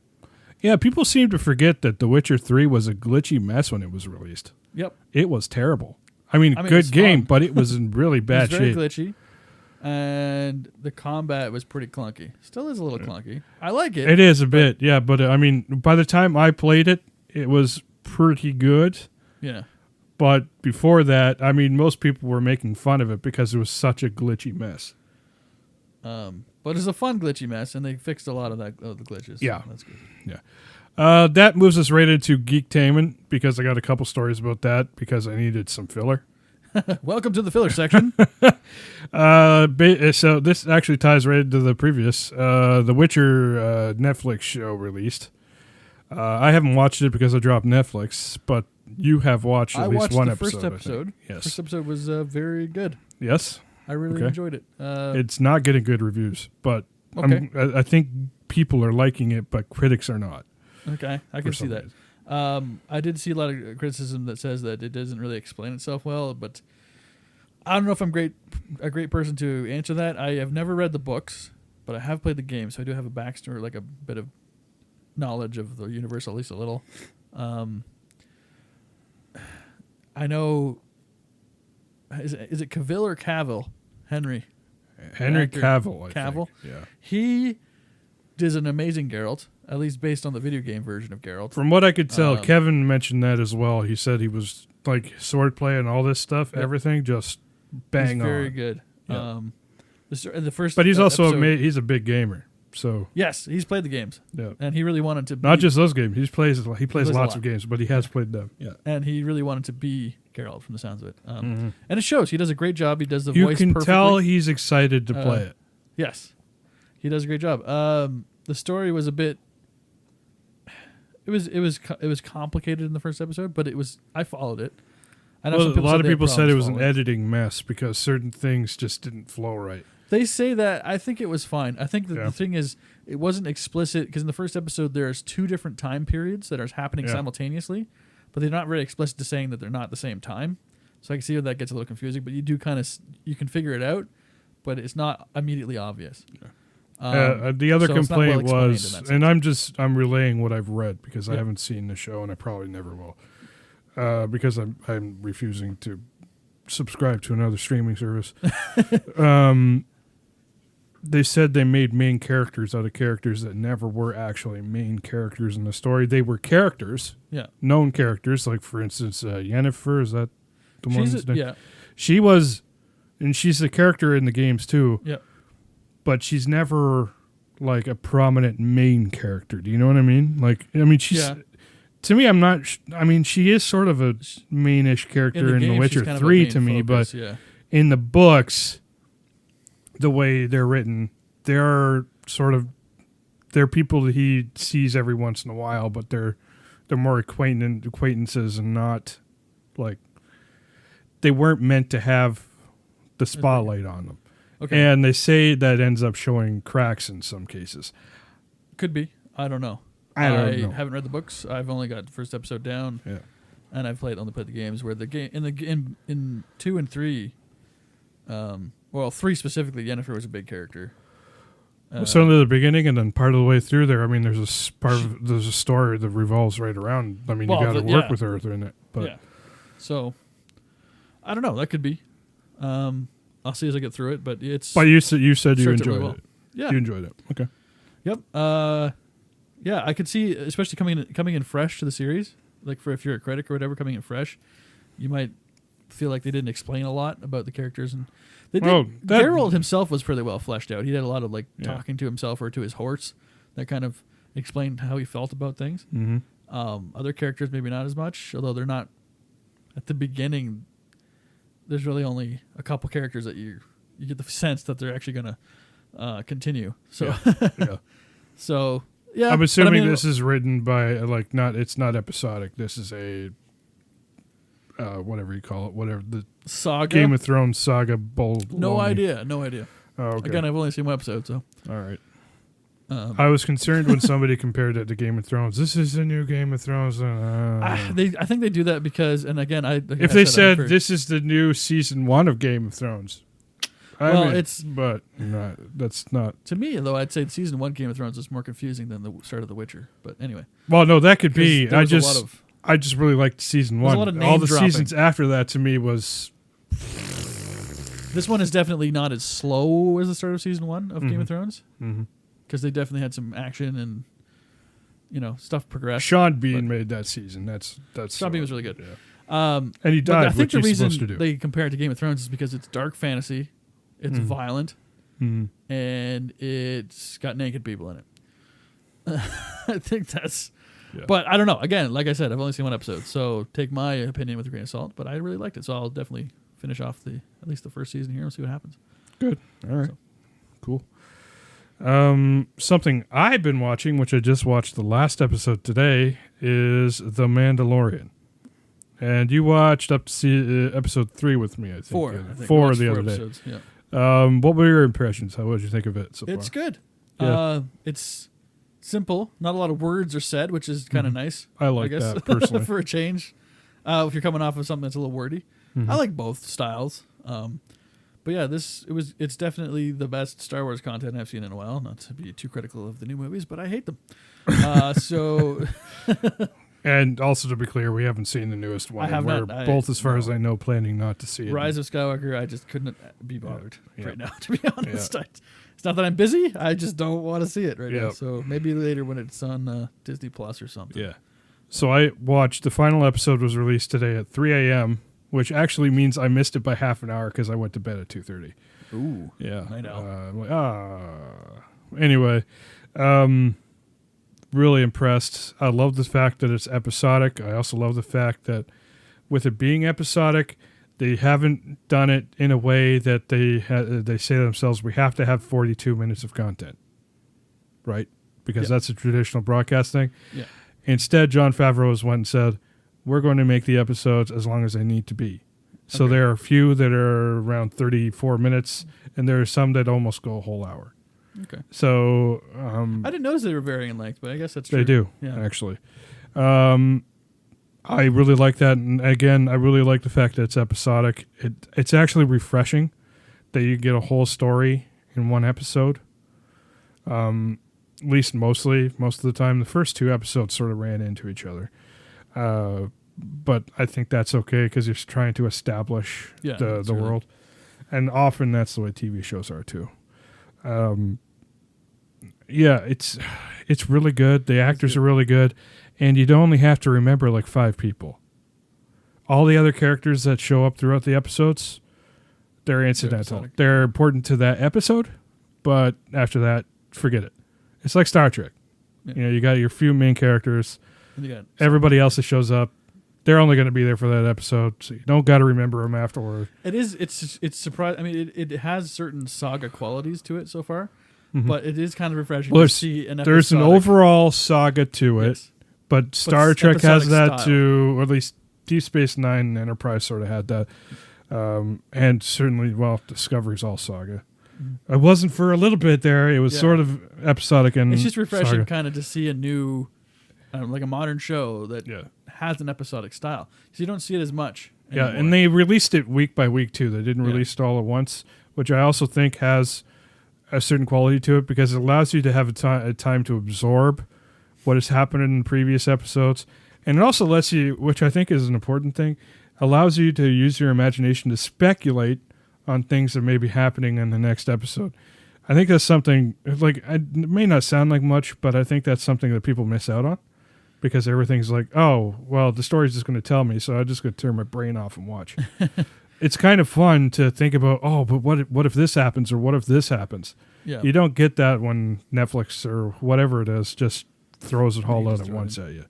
Yeah, people seem to forget that The Witcher 3 was a glitchy mess when it was released. Yep, It was terrible. I mean, it good was game, fun. but it was in really it bad was very shape. glitchy, and the combat was pretty clunky. Still is a little clunky. I like it. It is a bit, yeah, but I mean, by the time I played it, it was pretty good. Yeah, But before that, I mean, most people were making fun of it because it was such a glitchy mess. but it's a fun glitchy mess, and they fixed a lot of the glitches. Yeah. That's good. That moves us right into Geektainment because I got a couple stories about that because I needed some filler. Welcome to the filler section. So this actually ties right into the previous The Witcher Netflix show released. I haven't watched it because I dropped Netflix, but you have watched at I least watched one the episode. first episode. Yes. First episode was very good. Yes. I really Okay. enjoyed it. It's not getting good reviews, but Okay. I think people are liking it, but critics are not. Okay, I for can see some that. reason. I did see a lot of criticism that says that it doesn't really explain itself well, but I don't know if I'm a great person to answer that. I have never read the books, but I have played the game, so I do have a backstory, like a bit of knowledge of the universe, at least a little. I know. Is it Cavill or Cavill? Henry actor Cavill. I Cavill? think. Yeah. He does an amazing Geralt, at least based on the video game version of Geralt. From what I could tell, Kevin mentioned that as well. He said he was like swordplay and all this stuff, Yep. everything just bang He's very on. good. Yeah. The first, But he's also episode, he's a big gamer, so yes, he's played the games, yeah. and he really wanted to. Not be, just those games. He plays plays lots a lot. of games, but he has played them. Yeah. and he really wanted to be Geralt from the sounds of it. And it shows. He does a great job. He does the You voice can perfectly. tell he's excited to play it. Yes, he does a great job. The story was a bit. It was complicated in the first episode, but I followed it. I know Well, some a lot of they had people said it was an problems following editing mess because certain things just didn't flow right. They say that. I think it was fine. I think that Yeah. the thing is, it wasn't explicit because in the first episode there's 2 different time periods that are happening Yeah. simultaneously, but they're not very explicit to saying that they're not the same time. So I can see how that gets a little confusing. But you do you can figure it out, but it's not immediately obvious. The other so it's not well complaint explained in was, that and I'm relaying what I've read because I Yeah. haven't seen the show and I probably never will, because I'm refusing to subscribe to another streaming service. They said they made main characters out of characters that never were actually main characters in the story. They were characters, Yeah, known characters, like for instance, Yennefer. Is that the one's name? yeah, She was, and she's a character in the games too. yeah. But she's never like a prominent main character. Do you know what I mean? Like, I mean, she's Yeah. to me. I'm not. I mean, she is sort of a mainish character in The game, she's Witcher kind of a 3 main to me, focus, but yeah. in the books, the way they're written, they're people that he sees every once in a while, but they're more acquaintances and not like they weren't meant to have the spotlight on them. Okay, And they say that ends up showing cracks in some cases. could be. I don't know. I don't know. haven't read the books. I've only got the first episode down. Yeah. And I've only played the games where the game in 2 and 3, 3 specifically, Yennefer was a big character. Certainly the beginning, and then part of the way through there. I mean, there's a story that revolves right around. I mean, Well, you got to the- work yeah. with her in it. But yeah. So, I don't know. That could be. I'll see as I get through it. But it's. But you said you starts enjoyed really well. it. Yeah. You enjoyed it. Okay. Yep. Yeah, I could see, especially coming in fresh to the series, like for if you're a critic or whatever, coming in fresh, you might feel like they didn't explain a lot about the characters, and they did. Geralt himself was pretty well fleshed out. He had a lot of like talking to himself or to his horse that kind of explained how he felt about things. Mm-hmm. Other characters maybe not as much, although they're not at the beginning. There's really only a couple characters that you get the sense that they're actually going to continue. So, so yeah. I'm assuming this is written by it's not episodic. This is a whatever you call it, whatever the saga, Game of Thrones saga. No idea. Oh, okay. Again, I've only seen one episode, so all right. I was concerned when somebody compared it to Game of Thrones. This is the new Game of Thrones. I think they do that because, and again, if they said this is the new season 1 of Game of Thrones, that's not. To me, though, I'd say season 1 Game of Thrones is more confusing than the start of The Witcher. But anyway. Well, no, that could be. I just really liked season 1. All the seasons after that to me was. This one is definitely not as slow as the start of season 1 of Game of Thrones. Mm-hmm. Because they definitely had some action and, stuff progressed. Sean Bean made that season. That's Sean Bean was really good. Yeah. And he died. I think the reason they compare it to Game of Thrones is because it's dark fantasy, it's violent, and it's got naked people in it. I think that's. Yeah. But I don't know. Again, like I said, I've only seen one episode, so take my opinion with a grain of salt. But I really liked it, so I'll definitely finish off at least the first season here and see what happens. Good. All right. Cool. Something I've been watching, which I just watched the last episode today, is The Mandalorian. And you watched up to see episode 3 with me, I think. 4. Four the other episodes, day. Yeah. What were your impressions? What did you think of it so far? It's good. Yeah. It's simple. Not a lot of words are said, which is kind of nice. I like that, personally. For a change. If you're coming off of something that's a little wordy. I like both styles. But yeah, it's definitely the best Star Wars content I've seen in a while. Not to be too critical of the new movies, but I hate them. And also to be clear, we haven't seen the newest one. I have We're not. both, as far as I know, planning not to see it. Rise of Skywalker, I just couldn't be bothered right now, to be honest. Yeah. It's not that I'm busy. I just don't want to see it right now. So maybe later when it's on Disney Plus or something. Yeah. So I watched, the final episode was released today at 3 a.m., which actually means I missed it by half an hour because I went to bed at 2:30. Ooh. Yeah. I know. I'm like, Anyway, really impressed. I love the fact that it's episodic. I also love the fact that with it being episodic, they haven't done it in a way that they say to themselves, we have to have 42 minutes of content, right? Because that's a traditional broadcast thing. Yeah. Instead, Jon Favreau has went and said, we're going to make the episodes as long as they need to be. So there are a few that are around 34 minutes, and there are some that almost go a whole hour. Okay. So I didn't notice they were varying in length, but I guess that's true. They do, actually. I really like that, and again, I really like the fact that it's episodic. It's actually refreshing that you get a whole story in one episode. At least most of the time. The first 2 episodes sort of ran into each other. But I think that's okay because you're trying to establish the world. And often that's the way TV shows are too. It's really good. The actors are really good. And you'd only have to remember like 5 people. All the other characters that show up throughout the episodes, they're incidental. They're important to that episode, but after that, forget it. It's like Star Trek. Yeah. You got your few main characters. Everybody else that shows up, they're only going to be there for that episode, so you don't got to remember them afterward. It's surprising. I mean, it has certain saga qualities to it so far, but it is kind of refreshing to see an episodic. There's an overall saga to it, but Star Trek has that too, or at least Deep Space Nine and Enterprise sort of had that, and certainly, Discovery's all saga. It wasn't for a little bit there. It was sort of episodic and it's just refreshing kind of to see a new, like a modern show that has an episodic style. So you don't see it as much anymore. Yeah, and they released it week by week too. They didn't release it all at once, which I also think has a certain quality to it because it allows you to have a time to absorb what has happened in previous episodes. And it also lets you, which I think is an important thing, allows you to use your imagination to speculate on things that may be happening in the next episode. I think that's something, like, it may not sound like much, but I think that's something that people miss out on because everything's like, oh, well, the story's just going to tell me, so I'm just going to turn my brain off and watch. It's kind of fun to think about, oh, but what if this happens or what if this happens? Yeah. You don't get that when Netflix or whatever it is just throws it all out at once at you.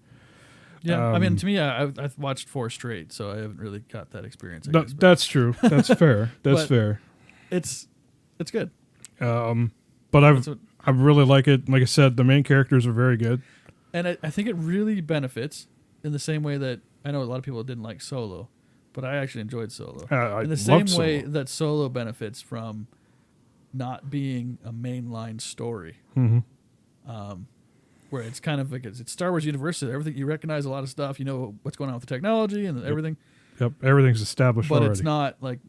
Yeah, I mean, to me, I've watched 4 straight, so I haven't really got that experience. I guess, but That's true. That's fair. That's But- fair. it's good. But I really like it. Like I said, the main characters are very good. And I think it really benefits in the same way that I know a lot of people didn't like Solo, but I actually enjoyed Solo. I In the love same way Solo. that Solo benefits from not being a mainline story, where it's kind of like it's Star Wars universe. So everything you recognize a lot of stuff. You know what's going on with the technology and everything. Yep, everything's established But already. it's not like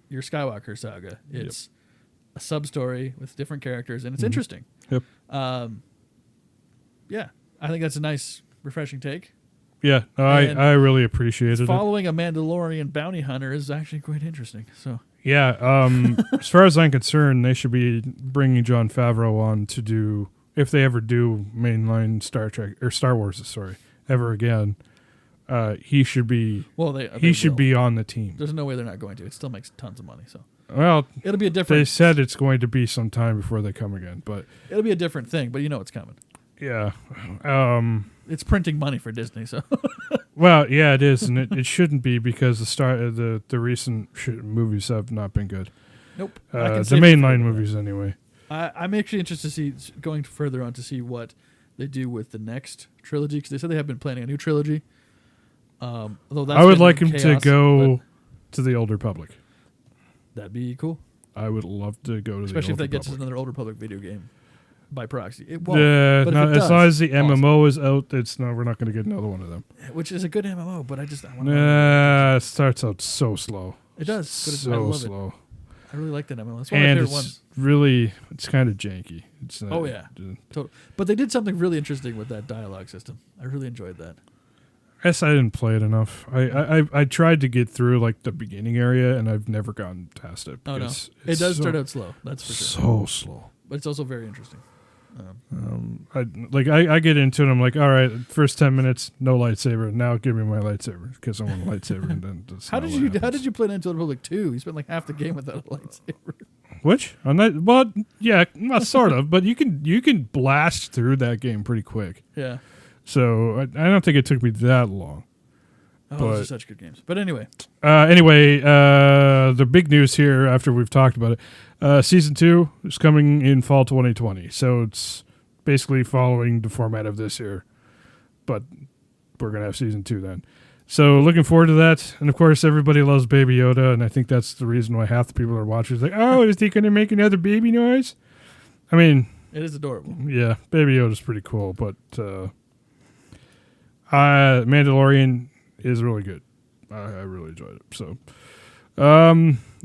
your Skywalker saga. It's a sub story with different characters, and it's interesting. Yep. Yeah, I think that's a nice, refreshing take. Yeah, And I really appreciated it. Following a Mandalorian bounty hunter is actually quite interesting. So Yeah, as far as I'm concerned, they should be bringing Jon Favreau on to do, if they ever do mainline Star Wars, ever again. He should be. well, He should will. be on the team. There's no way they're not going to. It still makes tons of money. So Well, it'll be a different. they said it's going to be some time before they come again, but It'll be a different thing, but you know it's coming. yeah. It's printing money for Disney. So Well, yeah, it is, and it shouldn't be because the recent movies have not been good. nope. The mainline movies, anyway. I'm actually interested to see going further on to see what they do with the next trilogy because they said they have been planning a new trilogy. Although that's I would been like in him to chaos, go to the Old Republic. but that'd be cool, I would love to go to especially if the that Old gets us Republic. another Old Republic video game by proxy. It won't, but if No, it as does, long as the awesome. MMO is out, we're not going to get another one of them. Which is a good MMO, but I want It starts out so slow. It does, but I So love slow. it. I really like that MMO. It's one of my And favorite it's ones. it's kind of janky. It's Oh, yeah. Total. But they did something really interesting with that dialogue system. I really enjoyed that. I guess I didn't play it enough. I tried to get through like the beginning area, and I've never gotten past it. Oh no, because it it's does so, start out slow. That's for sure. so slow. But it's also very interesting. I get into it. I'm like, all right, first 10 minutes, no lightsaber. Now give me my lightsaber because I want a lightsaber. And then that's How not did what you happens. play Until Republic 2? You spent like half the game without a lightsaber. Which? On that? Well, yeah, not sort of, but you can blast through that game pretty quick. Yeah. So I don't think it took me that long. Oh, But- those are such good games. But anyway, The big news here after we've talked about it, season 2 is coming in fall 2020. So it's basically following the format of this year, but we're gonna have season 2 then. So looking forward to that. And of course, everybody loves Baby Yoda, and I think that's the reason why half the people are watching is like, oh, is he gonna make another baby noise? I mean, it is adorable. yeah, Baby Yoda's pretty cool, but Mandalorian is really good. I really enjoyed it. So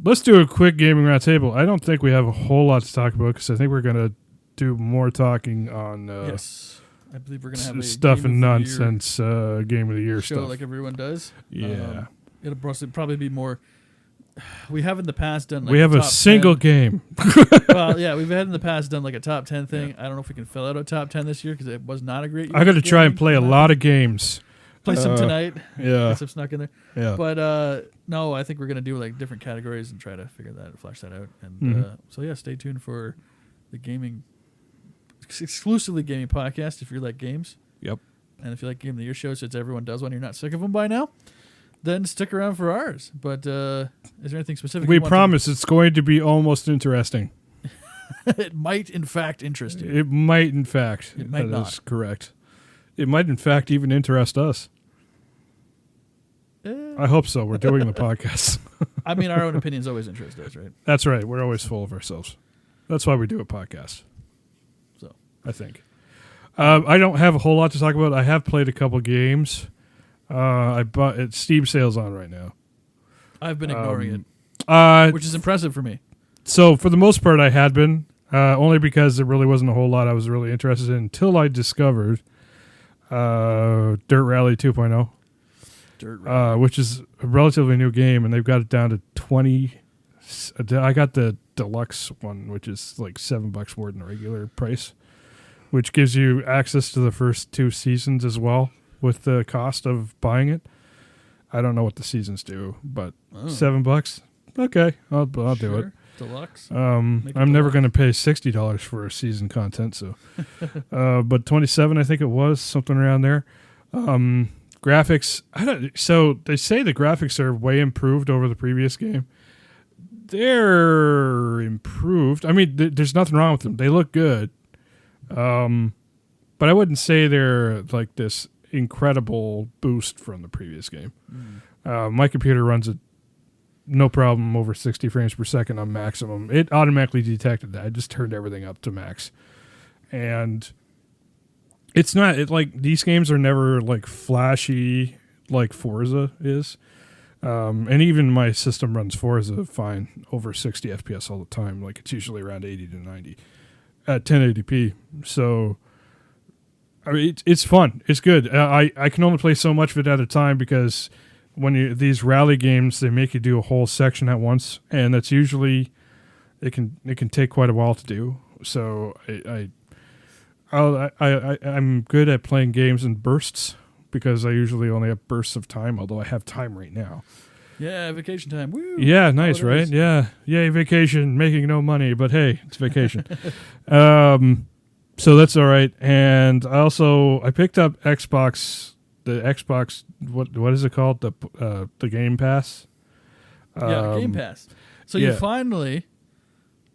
let's do a quick gaming round table. I don't think we have a whole lot to talk about because I think we're going to do more talking on Yes. I believe we're going to have a stuff Game and of the Year nonsense Game of the Year show stuff. like everyone does. Yeah. It'll probably be more. We have in the past done like we have a top single 10. game. Well, yeah, we've had in the past done like a top 10 thing. I don't know if we can fill out a top 10 this year because it was not a great year. I got to for try and gaming. play a lot of games. Play some tonight. Yeah. Get some snuck in there. Yeah. But no, I think we're gonna do like different categories and try to flesh that out. And Mhm. so yeah, stay tuned for the exclusively gaming podcast if you like games. Yep. And if you like Game of the Year shows, since everyone does one, you're not sick of them by now, then stick around for ours. But is there anything specific? We you want promise it's going to be almost interesting. it might in fact interest you. It might, in fact. It might That not. is correct. It might, in fact, even interest us. I hope so. We're doing the podcast. I mean, our own opinions always interest us, right? That's right. We're always full of ourselves. That's why we do a podcast. So I think. I don't have a whole lot to talk about. I have played a couple games. I bought it. Steam sale's on right now. I've been ignoring it, it, which is impressive for me. So for the most part, I had been only because there really wasn't a whole lot I was really interested in until I discovered Dirt Rally 2.0. Dirt Rally. Which is a relatively new game, and they've got it down to 20 I got the deluxe one, which is like $7 more than the regular price, which gives you access to the first 2 seasons as well with the cost of buying it. I don't know what the seasons do, but $7. Okay, I'll do it. Deluxe. I'm never going to pay $60 for a season content, so. But 27, I think it was, something around there. Graphics. So they say the graphics are way improved over the previous game. They're improved. I mean, there's nothing wrong with them. They look good. But I wouldn't say they're like this incredible boost from the previous game. My computer runs it no problem over 60 frames per second on maximum. It automatically detected that. I just turned everything up to max. And it's not like these games are never like flashy like Forza is. And even my system runs Forza fine over 60 FPS all the time. Like it's usually around 80 to 90 at 1080p. So I mean, it's fun. It's good. I can only play so much of it at a time because when these rally games, they make you do a whole section at once, and that's usually it can take quite a while to do. So I'm good at playing games in bursts because I usually only have bursts of time. Although I have time right now. Yeah, vacation time. Woo! Yeah, nice, right? Yeah, yay, vacation, making no money, but hey, it's vacation. So that's all right. And I picked up Xbox. The Xbox, what is it called? The Game Pass. Game Pass. So yeah. you finally,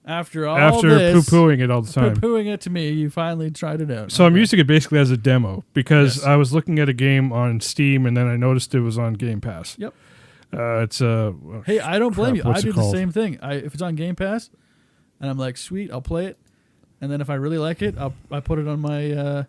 after poo-pooing it all the time, poo-pooing it to me, you finally tried it out. So I'm using it basically as a demo because I was looking at a game on Steam and then I noticed it was on Game Pass. Yep. Hey, I don't blame you. I do the same thing. If it's on Game Pass, and I'm like, sweet, I'll play it, and then if I really like it, I put it on my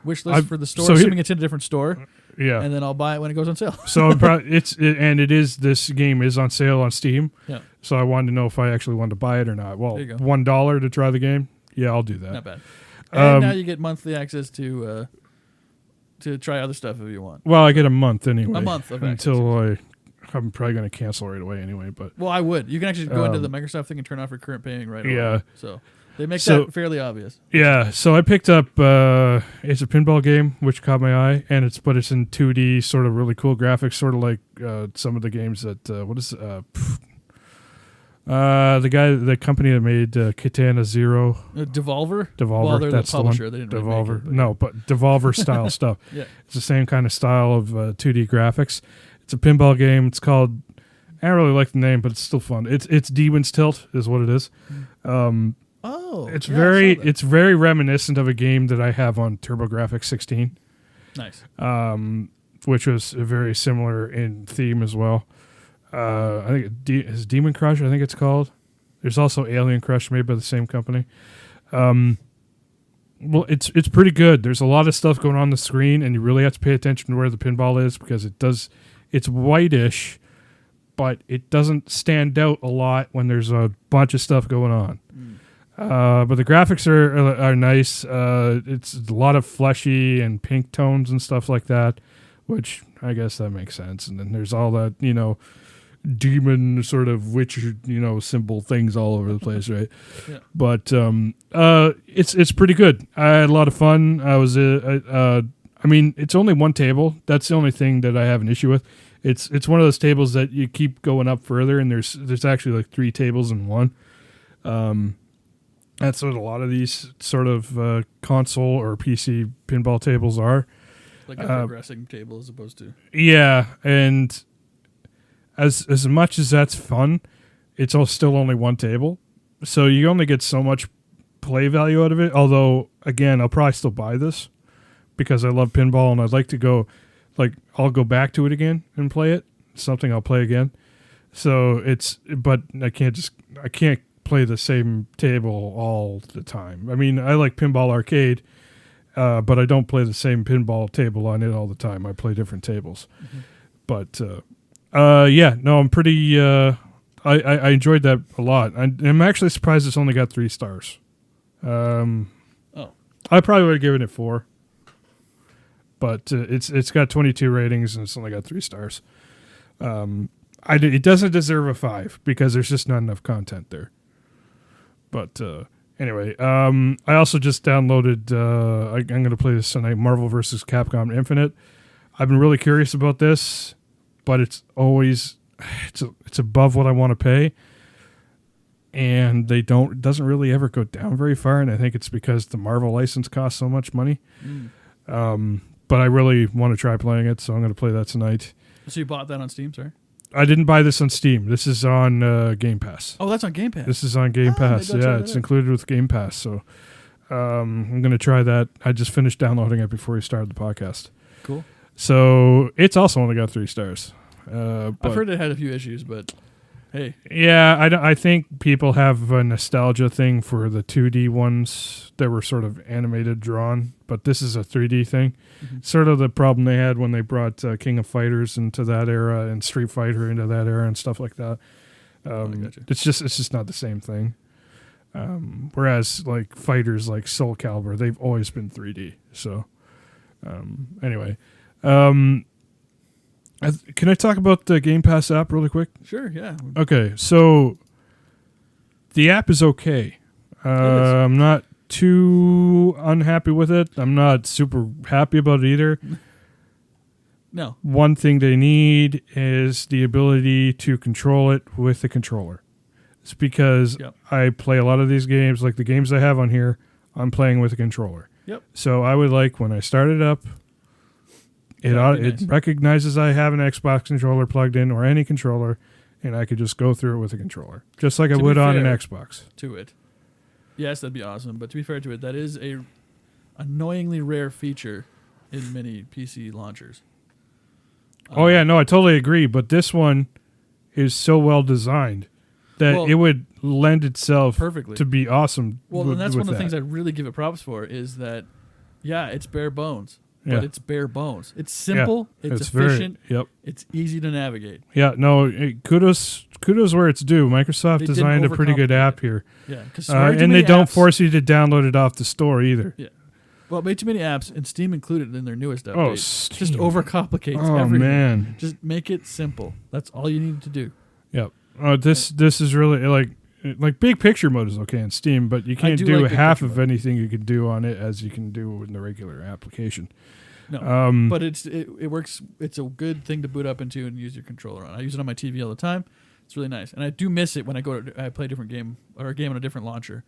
wish list for the store, assuming it's in a different store. Yeah, and then I'll buy it when it goes on sale. So this game is on sale on Steam. Yeah. So I wanted to know if I actually wanted to buy it or not. Well, $1 to try the game. Yeah, I'll do that. Not bad. And now you get monthly access to try other stuff if you want. Well, I get a month anyway. A month of until I'm probably going to cancel right away anyway. But I would. You can actually go into the Microsoft thing and turn off your current paying right away. Yeah. So they make that fairly obvious. Yeah. So I picked up it's a pinball game which caught my eye, and it's in 2D, sort of really cool graphics, sort of like some of the games that the company that made Katana Zero. Devolver? Well, they're that's the publisher. The one. They didn't Devolver. really make it, No, but Devolver style stuff. Yeah. It's the same kind of style of 2D graphics. It's a pinball game. It's called, I don't really like the name, but it's still fun. It's Demon's Tilt is what it is. It's very reminiscent of a game that I have on TurboGrafx 16. Nice. Which was very similar in theme as well. I think it's Demon Crush, I think it's called. There's also Alien Crush made by the same company. Well, it's pretty good. There's a lot of stuff going on the screen, and you really have to pay attention to where the pinball is because it's whitish, but it doesn't stand out a lot when there's a bunch of stuff going on. But the graphics are nice. It's a lot of fleshy and pink tones and stuff like that, which I guess that makes sense. And then there's all that, demon sort of witch, symbol things all over the place, right? Yeah. But it's pretty good. I had a lot of fun. It's only one table. That's the only thing that I have an issue with. It's one of those tables that you keep going up further, and there's actually like 3 tables in one. That's what a lot of these sort of console or PC pinball tables are. Like a progressing table as opposed to... Yeah, and as much as that's fun, it's still only one table. So you only get so much play value out of it. Although, again, I'll probably still buy this because I love pinball and I'd like to go... I'll go back to it again and play it. Something I'll play again. So but I can't play the same table all the time. I mean, I like Pinball Arcade, but I don't play the same pinball table on it all the time. I play different tables. Mm-hmm. But I'm pretty. I enjoyed that a lot. I'm actually surprised it's only got 3 stars. I probably would have given it 4, but it's got 22 ratings and it's only got 3 stars. It doesn't deserve a 5 because there's just not enough content there. But anyway, I also just downloaded. I'm going to play this tonight. Marvel vs. Capcom Infinite. I've been really curious about this, but it's above what I want to pay, and it doesn't really ever go down very far. And I think it's because the Marvel license costs so much money. But I really want to try playing it, so I'm going to play that tonight. So you bought that on Steam, sorry? I didn't buy this on Steam. This is on Game Pass. Oh, that's on Game Pass. This is on Game Pass. Yeah, it's included with Game Pass. So I'm going to try that. I just finished downloading it before we started the podcast. Cool. So it's also only got 3 stars. I've heard it had a few issues, but hey. Yeah, I think people have a nostalgia thing for the 2D ones that were sort of animated, drawn, but this is a 3D thing. Mm-hmm. Sort of the problem they had when they brought King of Fighters into that era and Street Fighter into that era and stuff like that. It's just not the same thing. Whereas like fighters like Soul Calibur, they've always been 3D. So anyway. Can I talk about the Game Pass app really quick? Sure, yeah. Okay, so the app is okay. I'm not too unhappy with it. I'm not super happy about it either. No. One thing they need is the ability to control it with the controller. It's because I play a lot of these games, like the games I have on here, I'm playing with a controller. Yep. So I would like when I start it up, it recognizes I have an Xbox controller plugged in or any controller, and I could just go through it with a controller, just like I would on an Xbox. To it. Yes, that'd be awesome. But to be fair to it, that is a annoyingly rare feature in many PC launchers. Oh, yeah, no, I totally agree. But this one is so well designed that it would lend itself perfectly to be awesome. Well, and that's one of the things I really give it props for is that, yeah, it's bare bones. But it's bare bones. It's simple. Yeah, it's efficient. It's easy to navigate. Yeah, no, kudos where it's due. Microsoft designed a pretty good app here. Yeah, and they don't force you to download it off the store either. Yeah. Well, made too many apps, and Steam included in their newest update. Oh, Steam. Just overcomplicates everything. Oh, man. Just make it simple. That's all you need to do. Yep. This is really like big picture mode is okay in Steam, but you can't do half of anything you can do on it as you can do in the regular application. No, but it works. It's a good thing to boot up into and use your controller on. I use it on my TV all the time. It's really nice, and I do miss it when I play a different game or a game on a different launcher.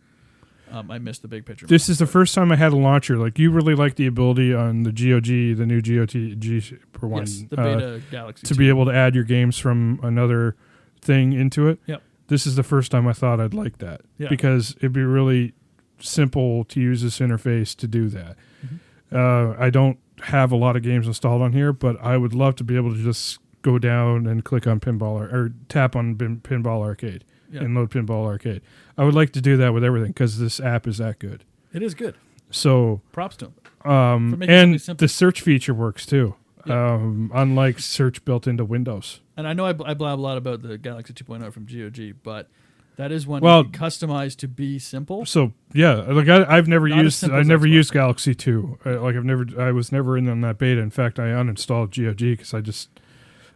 I miss the big picture. This is the first time I had a launcher. Like you really like the ability on the GOG, the new GOG one, the Beta Galaxy, to be able to add your games from another thing into it. Yep. This is the first time I thought I'd like that because it'd be really simple to use this interface to do that. Mm-hmm. I don't have a lot of games installed on here, but I would love to be able to just go down and click on Pinball or tap on Pinball Arcade and load Pinball Arcade. I would like to do that with everything because this app is that good. It is good. So props to them. And the search feature works too. Unlike search built into Windows. And I know I blab a lot about the Galaxy 2.0 from GOG, but that is one you can customize to be simple. So like I've never used Galaxy 2. I was never in on that beta. In fact, I uninstalled GOG because I just.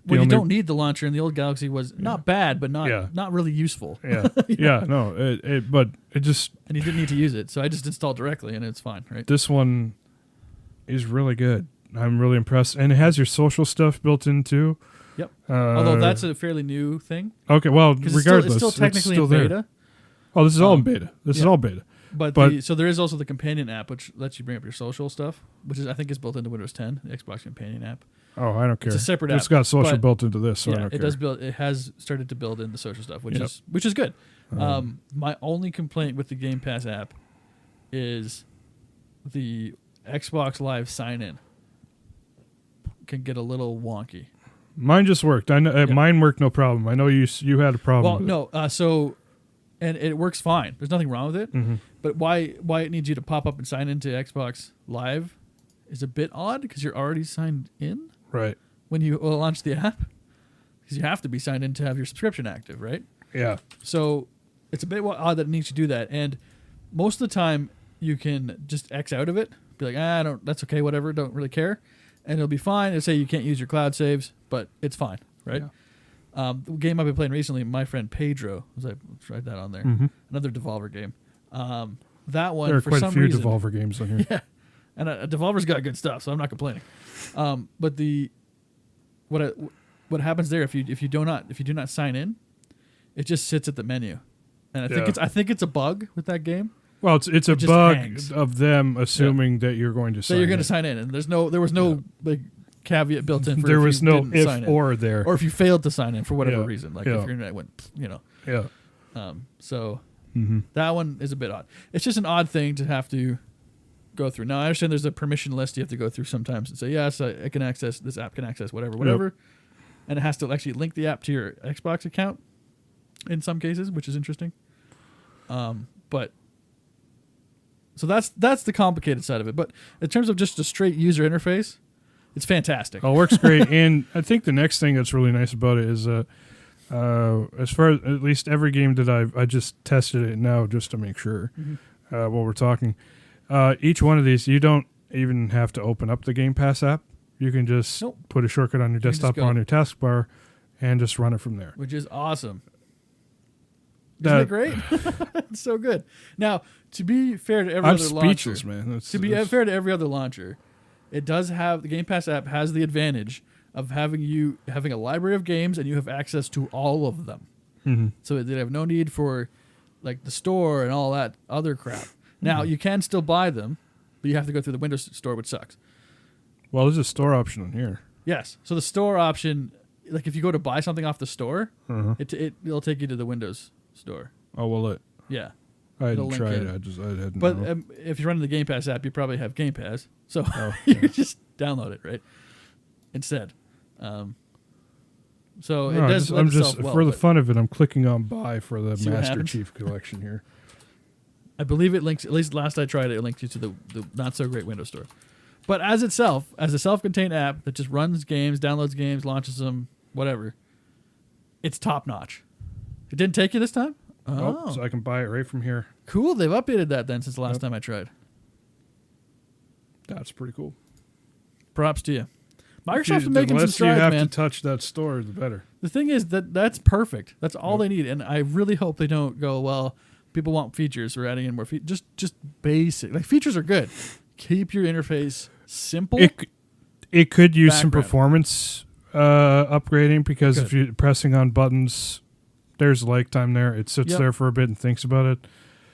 You don't need the launcher, and the old Galaxy was not bad, but not really useful. Yeah, but it just. And you didn't need to use it, so I just installed directly, and it's fine, right? This one is really good. I'm really impressed, and it has your social stuff built in too. Yep. Although that's a fairly new thing. Okay, well, regardless, it's still technically in beta. There. Oh, this is all in beta. This is all beta. But so there is also the companion app, which lets you bring up your social stuff, which I think is built into Windows 10, the Xbox companion app. Oh, I don't care. It's a separate app. It's got social built into this, so I don't care. It does build. It has started to build in the social stuff, which is good. My only complaint with the Game Pass app is the Xbox Live sign-in can get a little wonky. Mine just worked. I know mine worked no problem. I know you had a problem. Well, no. And it works fine. There's nothing wrong with it. Mm-hmm. But why it needs you to pop up and sign into Xbox Live is a bit odd because you're already signed in. Right. When you launch the app, because you have to be signed in to have your subscription active, right? Yeah. So it's a bit odd that it needs to do that. And most of the time, you can just X out of it. Be like, that's okay, whatever. Don't really care. And it'll be fine. It'll say you can't use your cloud saves, but it's fine, right? The game I've been playing recently, my friend Pedro, I tried that on there. Mm-hmm. Another Devolver game. That one, There are for quite some a few reason, Devolver games on here. yeah, and Devolver's got good stuff, so I'm not complaining. But what happens there if you do not sign in, it just sits at the menu, and I think it's a bug with that game. Well, it's a just bug hangs. of them assuming that you're going to sign. So you're going in. to sign in, and there was no like caveat built in. For There if was you no didn't if sign in. or there. Or if you failed to sign in for whatever Yeah. reason, like Yeah. if your internet went, Yeah. So Mm-hmm. that one is a bit odd. It's just an odd thing to have to go through. Now I understand there's a permission list you have to go through sometimes and say, yes, I can access this app, can access whatever, and it has to actually link the app to your Xbox account in some cases, which is interesting. But so that's the complicated side of it. But in terms of just a straight user interface, it's fantastic. Oh, it works great. And I think the next thing that's really nice about it is as far as at least every game that I just tested it now just to make sure while we're talking. Each one of these, you don't even have to open up the Game Pass app. You can just put a shortcut on your desktop or on your taskbar and just run it from there. Which is awesome. Isn't it great? It's so good. Now, to be fair to every I'm other launcher, speechless, man. Fair to every other launcher, it does have the Game Pass app has the advantage of having a library of games and you have access to all of them. Mm-hmm. So they have no need for like the store and all that other crap. Now you can still buy them, but you have to go through the Windows Store, which sucks. Well, there's a store option on here. Yes. So the store option, like if you go to buy something off the store, it'll take you to the Windows Store. Oh, will it? Yeah. I It'll didn't link try in. it. I didn't But know. if you're running the Game Pass app, you probably have Game Pass. So yeah. just download it, right? Instead. So No, it does I'm just itself well, for the but fun of it, I'm clicking on buy for the See what Master happens? Chief collection here. I believe it links, at least last I tried it linked you to the not so great Windows Store. But as a self-contained app that just runs games, downloads games, launches them, whatever, it's top notch. It didn't take you this time? Oh, so I can buy it right from here. Cool. They've updated that then since the last time I tried. That's pretty cool. Props to you. Microsoft's been making some The less strides, you have man. to touch that store, the better. The thing is that's perfect. That's all they need. And I really hope they don't go, well, people want features. We're adding in more features. Just basic. Like, features are good. Keep your interface simple. It could use some Background. performance upgrading because if you're pressing on buttons, there's lag time there. It sits there for a bit and thinks about it.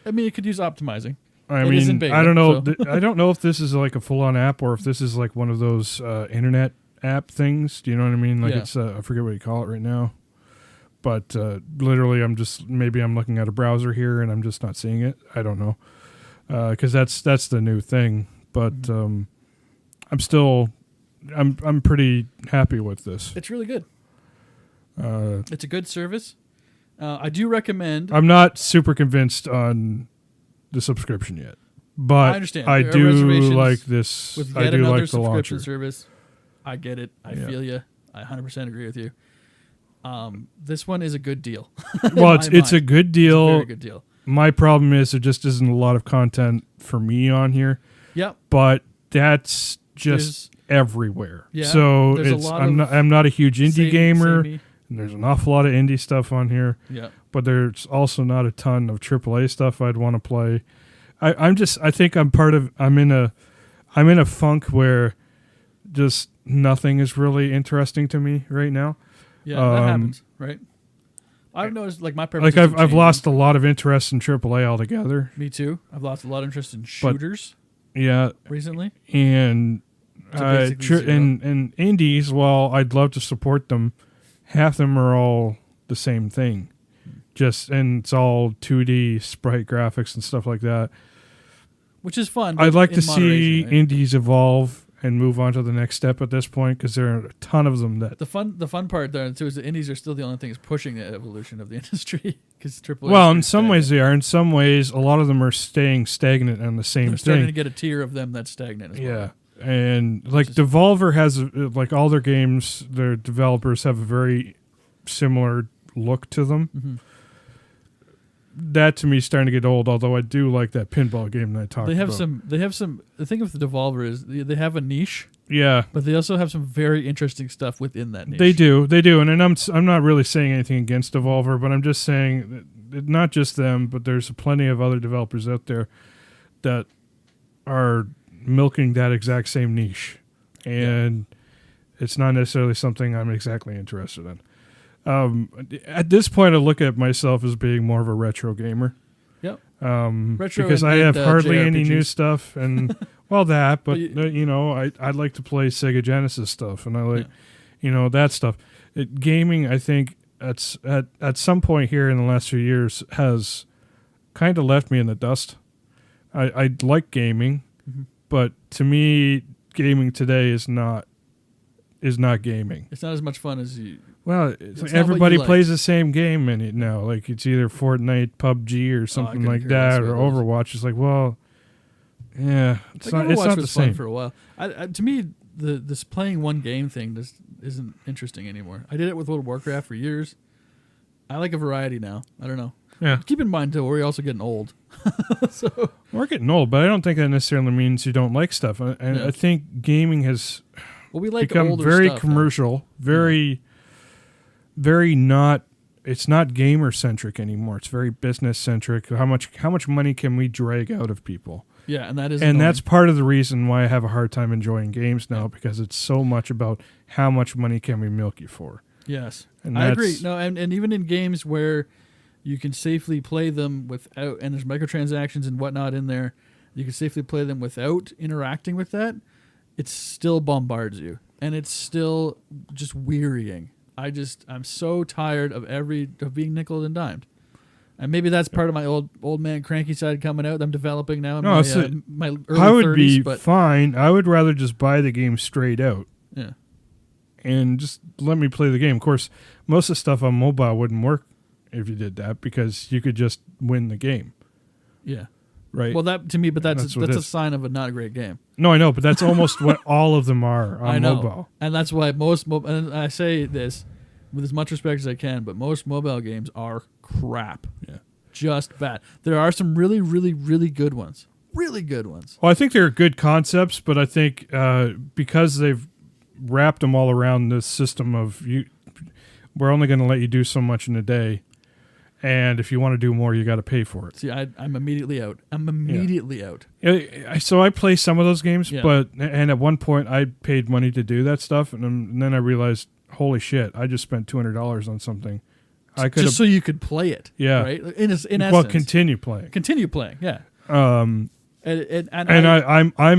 I mean, it could use optimizing. I It is in mean, beta, I don't know. so. I don't know if this is like a full-on app or if this is like one of those internet app things. Do you know what I mean? Like it's I forget what you call it right now. But literally, maybe I'm looking at a browser here and I'm just not seeing it. I don't know because that's the new thing. But I'm pretty happy with this. It's really good. It's a good service. I do recommend. I'm not super convinced on the subscription yet, but I understand. I There are do reservations like this. with I yet do another like the subscription launcher. service. I get it. I feel you. I 100% agree with you. This one is a good deal. Well, it's a good deal. It's a very good deal. My problem is there just isn't a lot of content for me on here. Yep. But that's just everywhere. Yeah, so there's a it's lot I'm not a huge indie gamer. samey. And there's an awful lot of indie stuff on here. Yeah. But there's also not a ton of AAA stuff I'd want to play. I think I'm in a funk where just nothing is really interesting to me right now. Yeah, that happens, right? I've noticed, like, my preferences Like have I've changed. lost a lot of interest in AAA altogether. Me too. I've lost a lot of interest in shooters Yeah, recently. and basically zero. and indies. While I'd love to support them, half them are all the same thing. And it's all 2D sprite graphics and stuff like that. Which is fun. I'd but like in to see moderation, right? indies evolve and move on to the next step at this point because there are a ton of them that. The fun part there too is that indies are still the only thing that's pushing the evolution of the industry because AAA. Well, in some ways they are. In some ways, a lot of them are staying stagnant on the same they're starting to thing. get a tier of them that's stagnant as well. Yeah. And like Devolver has like all their games, their developers have a very similar look to them. Mm-hmm. That to me is starting to get old. Although I do like that pinball game that I talked about. They have some. The thing with the Devolver is they have a niche Yeah. But they also have some very interesting stuff within that niche. They do, and I'm not really saying anything against Devolver, but I'm just saying that not just them, but there's plenty of other developers out there that are milking that exact same niche, and it's not necessarily something I'm exactly interested in. At this point, I look at myself as being more of a retro gamer. Yep. Retro because I have hardly any new stuff, and well, that, but I'd like to play Sega Genesis stuff, and I like, that stuff. Gaming, I think, at some point here in the last few years has kind of left me in the dust. I like gaming, but to me, gaming today is not gaming. It's not as much fun as you. Well, everybody plays the same game in it now. Like it's either Fortnite, PUBG, or something like that, or Overwatch. It's like, well, yeah, it's not the same. Fun for a while. To me, this playing one game thing just isn't interesting anymore. I did it with World of Warcraft for years. I like a variety now. I don't know. Yeah. Keep in mind too, we're also getting old. So we're getting old, but I don't think that necessarily means you don't like stuff. And I think gaming has become very commercial, very not. It's not gamer centric anymore. It's very business centric. How much money can we drag out of people? Yeah, and that's part of the reason why I have a hard time enjoying games now, because it's so much about how much money can we milk you for. Yes, I agree. No, and even in games where you can safely play them without, and there's microtransactions and whatnot in there, you can safely play them without interacting with that. It still bombards you, and it's still just wearying. I'm so tired of being nickeled and dimed. And maybe that's part of my old man cranky side coming out. I'm developing now. My early 30s. I would be fine. I would rather just buy the game straight out. Yeah. And just let me play the game. Of course, most of the stuff on mobile wouldn't work if you did that, because you could just win the game. Yeah. Right. Well, that's a sign of a not a great game. No, I know, but that's almost what all of them are on mobile. And that's why and I say this with as much respect as I can, but most mobile games are crap. Yeah. Just bad. There are some really, really, really good ones. Really good ones. Well, I think they're good concepts, but I think because they've wrapped them all around this system of we're only going to let you do so much in a day, and if you want to do more, you got to pay for it. See, I'm immediately out. Out. So I play some of those games, and at one point I paid money to do that stuff, and then I realized, holy shit, I just spent $200 on something. Just so you could play it. Yeah. Right? In essence. Well, continue playing. Yeah. I'm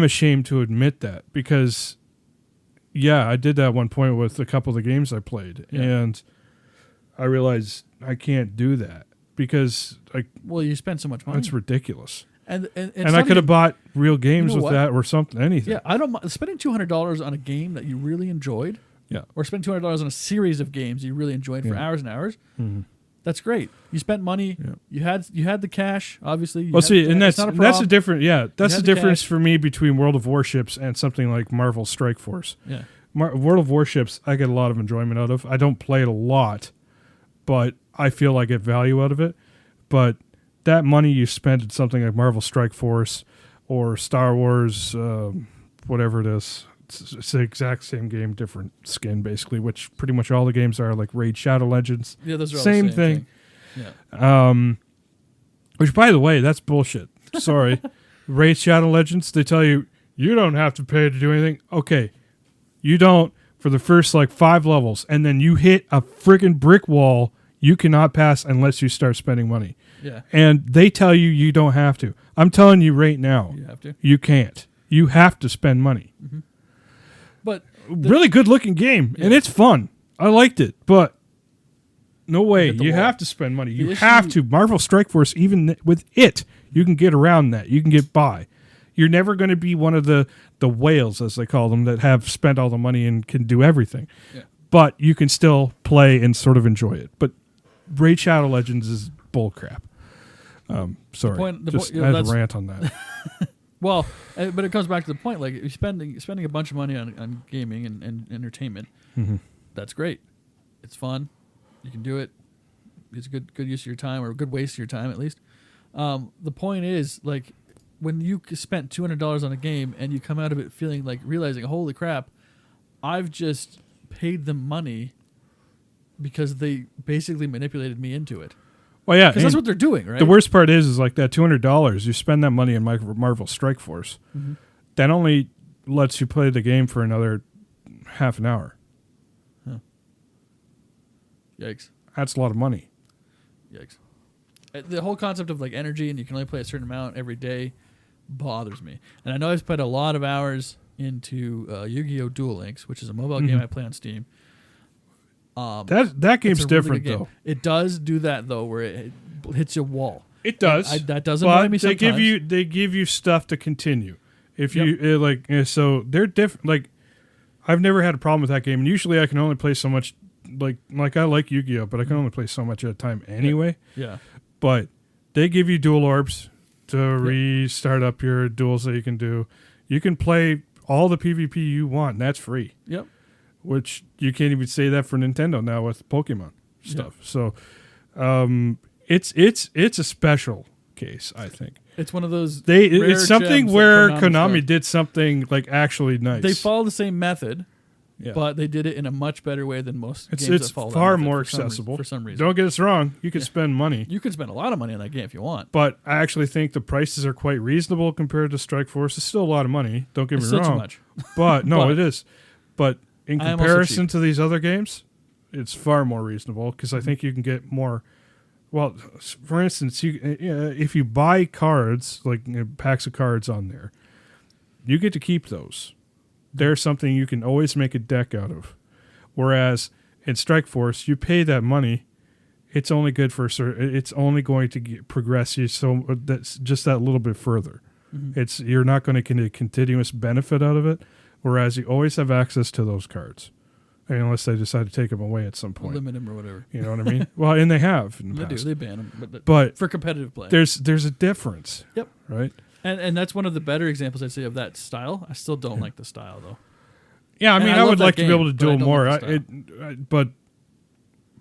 ashamed to admit that, because I did that at one point with a couple of the games I played, and I realized I can't do that because you spent so much money. That's ridiculous. And I could have bought real games with that or something, anything. Yeah, I don't mind spending $200 on a game that you really enjoyed. Yeah. Or spend $200 on a series of games you really enjoyed for hours and hours. Mm-hmm. That's great. You spent money. Yeah. You had the cash, obviously. That's a different. Yeah, that's the difference for me between World of Warships and something like Marvel Strike Force. Yeah. World of Warships, I get a lot of enjoyment out of. I don't play it a lot, but I feel I get value out of it. But that money you spent in something like Marvel Strike Force or Star Wars, whatever it is, it's the exact same game, different skin, basically, which pretty much all the games are, like Raid Shadow Legends. Yeah, those are all same the same thing. Yeah. Which, by the way, that's bullshit. Sorry. Raid Shadow Legends, they tell you don't have to pay to do anything. Okay. You don't for the first 5 levels, and then you hit a freaking brick wall you cannot pass unless you start spending money. Yeah. And they tell you don't have to. I'm telling you right now. You have to. You can't. You have to spend money. Mm-hmm. But really good looking game, and it's fun. I liked it, but no way. You have to spend money. You have to. Marvel Strike Force, even with it, you can get around that. You can get by. You're never going to be one of the whales, as they call them, that have spent all the money and can do everything. Yeah. But you can still play and sort of enjoy it. But Raid Shadow Legends is bullcrap. Sorry. I had a rant on that. Well, but it comes back to the point, you're spending a bunch of money on gaming and entertainment. Mm-hmm. That's great. It's fun. You can do it. It's a good use of your time, or a good waste of your time, at least. The point is, when you spent $200 on a game and you come out of it feeling like realizing, holy crap, I've just paid them money because they basically manipulated me into it. Well, yeah, because that's what they're doing, right? The worst part is like that $200. You spend that money in Marvel Strike Force. Mm-hmm. That only lets you play the game for another half an hour. Huh. Yikes! That's a lot of money. Yikes! The whole concept of like energy and you can only play a certain amount every day bothers me. And I know I've spent a lot of hours into Yu-Gi-Oh! Duel Links, which is a mobile game I play on Steam. That game's different game. though. It does do that though, where it hits a wall. It does. That does annoy me sometimes. They give you stuff to continue. If you so they're different. Like I've never had a problem with that game. And usually I can only play so much. Like I like Yu-Gi-Oh, but I can only play so much at a time anyway. Yeah. But they give you dual orbs to restart up your duels that you can do. You can play all the PvP you want, and that's free. Yep. Which you can't even say that for Nintendo now with Pokemon stuff. Yep. So it's a special case, I think. It's one of those it's something where Konami did something like actually nice. They follow the same method, yeah. But they did it in a much better way than most games it's that follow far that method more for accessible. For some reason. Don't get us wrong. You could spend money. You could spend a lot of money on that game if you want. But I actually think the prices are quite reasonable compared to Strike Force. It's still a lot of money. Don't get me Still wrong. Too much. But no, But it is. But in I am comparison to these other games, it's far more reasonable because I think you can get more. Well, for instance, if you buy cards, like packs of cards on there, you get to keep those. They're something you can always make a deck out of. Whereas in Strike Force, you pay that money, it's only good for it's only going to progress you so that's just that little bit further. Mm-hmm. You're not going to get a continuous benefit out of it. Whereas you always have access to those cards, unless they decide to take them away at some point, limit them or whatever. You know what I mean? Well, and they have. In the they past. do. They ban them, but for competitive play, there's a difference. Yep. Right. And that's one of the better examples I'd say of that style. I still don't like the style though. Yeah, I mean, I would like to be able to do more.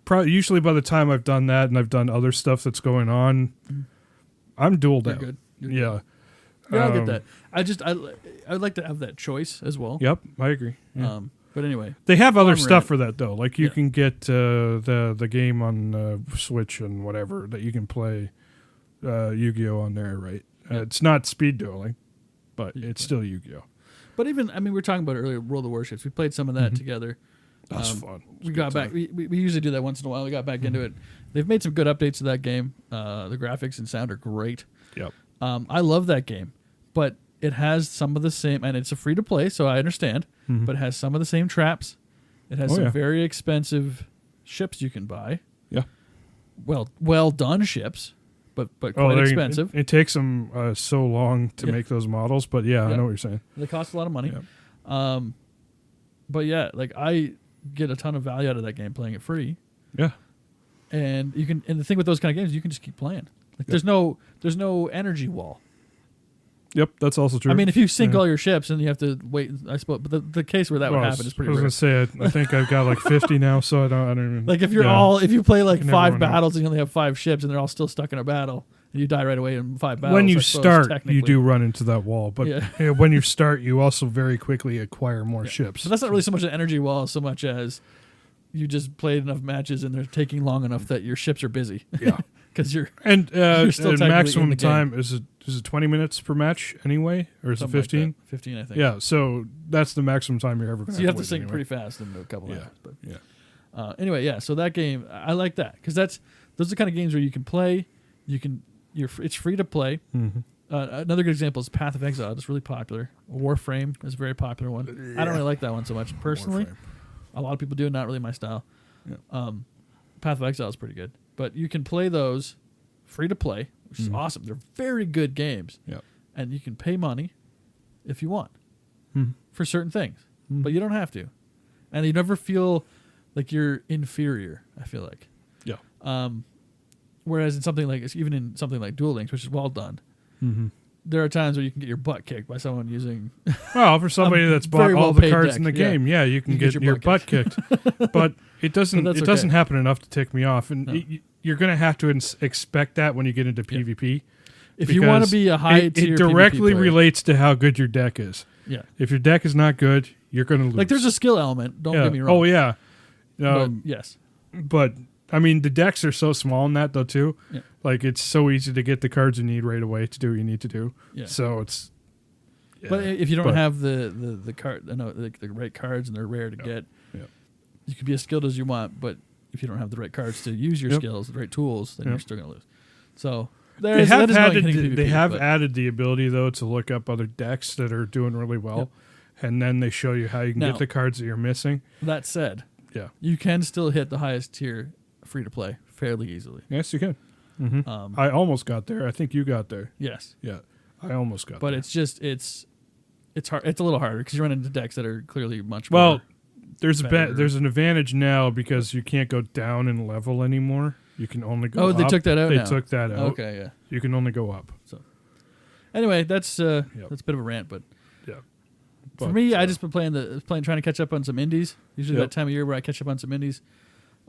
But usually by the time I've done that and I've done other stuff that's going on, I'm dueled out. Good. Yeah. Yeah, I'll get that. I'd like to have that choice as well. Yep, I agree. Yeah. But anyway, they have other stuff for that though. Like you can get the game on Switch and whatever that you can play Yu-Gi-Oh on there, right? It's not speed dueling, but it's still Yu-Gi-Oh. But even, I mean, we were talking about earlier, World of Warships. We played some of that together. That's fun. We got back. We usually do that once in a while. We got back into it. They've made some good updates to that game. The graphics and sound are great. Yep. I love that game, but it has some of the same, and it's a free to play, so I understand. But it has some of the same traps. It has some very expensive ships you can buy. Yeah. Well done ships. But quite expensive. It takes them so long to make those models, but I know what you're saying. They cost a lot of money. Yeah. But yeah, like I get a ton of value out of that game playing it free. Yeah. And you can, and the thing with those kind of games, you can just keep playing. Like there's no energy wall. Yep, that's also true. I mean, if you sink all your ships and you have to wait, I suppose. But the case where that would happen is pretty rare. I was gonna say, I think I've got like 50 now, so I don't even. Like if if you play like 5 battles and you only have 5 ships and they're all still stuck in a battle and you die right away in 5 battles. When you start, you do run into that wall, but when you start, you also very quickly acquire more ships. So that's not really so much an energy wall, so much as you just played enough matches and they're taking long enough that your ships are busy. Yeah. Because you're still maximum time is it 20 minutes per match anyway, or is it 15? Like 15, I think. Yeah, so that's the maximum time you're ever going to. So you have to sync pretty fast in a couple of minutes. But anyway, so that game I like that because those are the kind of games where you can play, it's free to play. Mm-hmm. Another good example is Path of Exile. It's really popular. Warframe is a very popular one. I don't really like that one so much personally. Warframe. A lot of people do, not really my style. Yeah. Path of Exile is pretty good. But you can play those free to play, which is awesome. They're very good games. Yep. And you can pay money if you want for certain things. But you don't have to. And you never feel like you're inferior, I feel like. Yeah. Whereas in something like Duel Links, which is well done, there are times where you can get your butt kicked by someone using. Well, for somebody that's bought all the cards in the game, you can get your butt kicked. But it doesn't. It doesn't happen enough to tick me off, and you're going to have to expect that when you get into PvP. If you want to be a high tier, it directly PvP player, relates to how good your deck is. Yeah. If your deck is not good, you're going to lose. Like there's a skill element. Don't get me wrong. Oh yeah. But yes. But I mean, the decks are so small in that though too. Yeah. Like it's so easy to get the cards you need right away to do what you need to do. Yeah. So it's. Yeah. But if you don't have the card, the right cards and they're rare to get, you could be as skilled as you want. But if you don't have the right cards to use your skills, the right tools, then you're still going to lose. So they have added the ability though to look up other decks that are doing really well, and then they show you how you can get the cards that you're missing. That said, you can still hit the highest tier free to play fairly easily. Yes, you can. Mm-hmm. I almost got there. I think you got there. Yes. Yeah, I almost got there. But it's just it's hard. It's a little harder because you run into decks that are clearly much more. Well, there's an advantage now because you can't go down in level anymore. You can only go up. Oh, they took that out now. They took that out. Okay, yeah. You can only go up. So anyway, that's a bit of a rant, but for me, I just been trying to catch up on some indies. Usually that time of year where I catch up on some indies.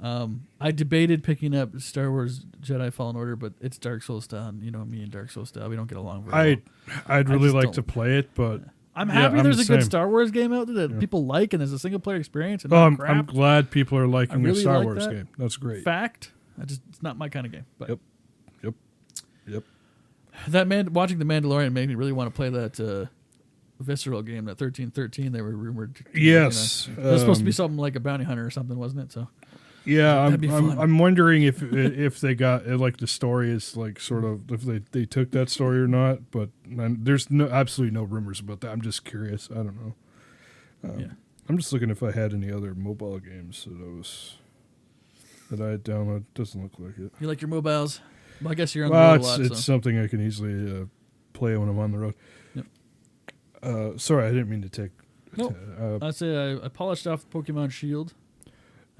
I debated picking up Star Wars Jedi Fallen Order, but it's Dark Souls style. And, me and Dark Souls style, we don't get along very well. I'd really like to play it, but I'm happy there's a good Star Wars game out there that people like, and there's a single player experience. And I'm glad people are liking the Star Wars game. That's great. Fact, it's not my kind of game. But Yep. Watching The Mandalorian made me really want to play that Visceral game, that 1313. They were rumored. Yes, it was supposed to be something like a bounty hunter or something, wasn't it? So. Yeah, I'm wondering if they got like the story is like sort of if they took that story or not. But there's absolutely no rumors about that. I'm just curious. I don't know. I'm just looking if I had any other mobile games that I had downloaded. Doesn't look like it. You like your mobiles? Well, I guess you're on the road a lot. It's something I can easily play when I'm on the road. Yep. Sorry, I didn't mean to take. No, I'd say I polished off Pokemon Shield.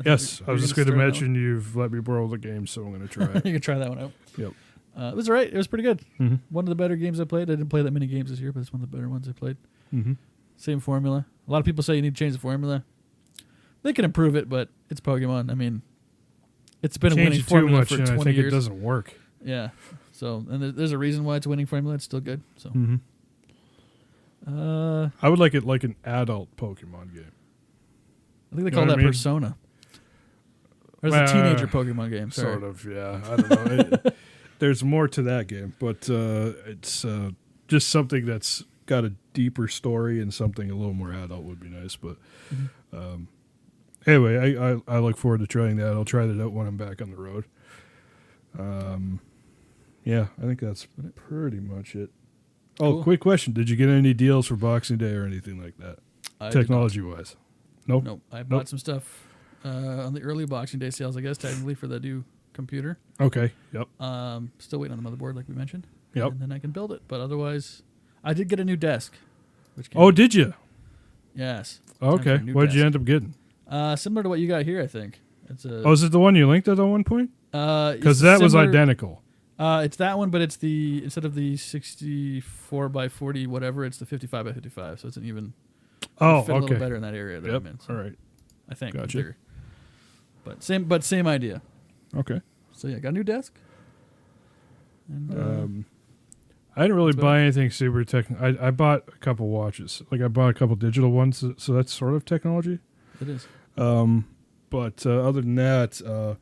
Yes, I was just going to mention you've let me borrow the game, so I'm going to try it. You can try that one out. Yep. It was all right. It was pretty good. Mm-hmm. One of the better games I played. I didn't play that many games this year, but it's one of the better ones I played. Mm-hmm. Same formula. A lot of people say you need to change the formula. They can improve it, but it's Pokemon. I mean, it's been a winning formula for 20 years. I think it doesn't work. Yeah. So, and there's a reason why it's a winning formula. It's still good. So, I would like it like an adult Pokemon game. I think they call that Persona. Or is it a teenager Pokemon game? Sorry. Sort of, yeah. I don't know. There's more to that game, but it's just something that's got a deeper story and something a little more adult would be nice. But anyway, I look forward to trying that. I'll try that out when I'm back on the road. Yeah, I think that's pretty much it. Oh, cool. Quick question. Did you get any deals for Boxing Day or anything like that? Technology-wise? Nope. Nope. I bought some stuff on the early Boxing Day sales, I guess, technically, for the new computer. Okay. Yep. Still waiting on the motherboard, like we mentioned. Yep. And then I can build it. But otherwise, I did get a new desk. Did you? Yes. Okay. What did you end up getting? Similar to what you got here, I think. It's is it the one you linked at one point? Because that was identical. It's that one, but it's instead of the 64 by 40 whatever, it's the 55 by 55. So it's an even. Oh, fit a little better in that area that I'm in. So all right. I think. Gotcha. But same idea. Okay. So yeah, got a new desk. And, I didn't really buy anything super technical. I bought a couple watches. Like I bought a couple digital ones, so that's sort of technology. It is. But other than that,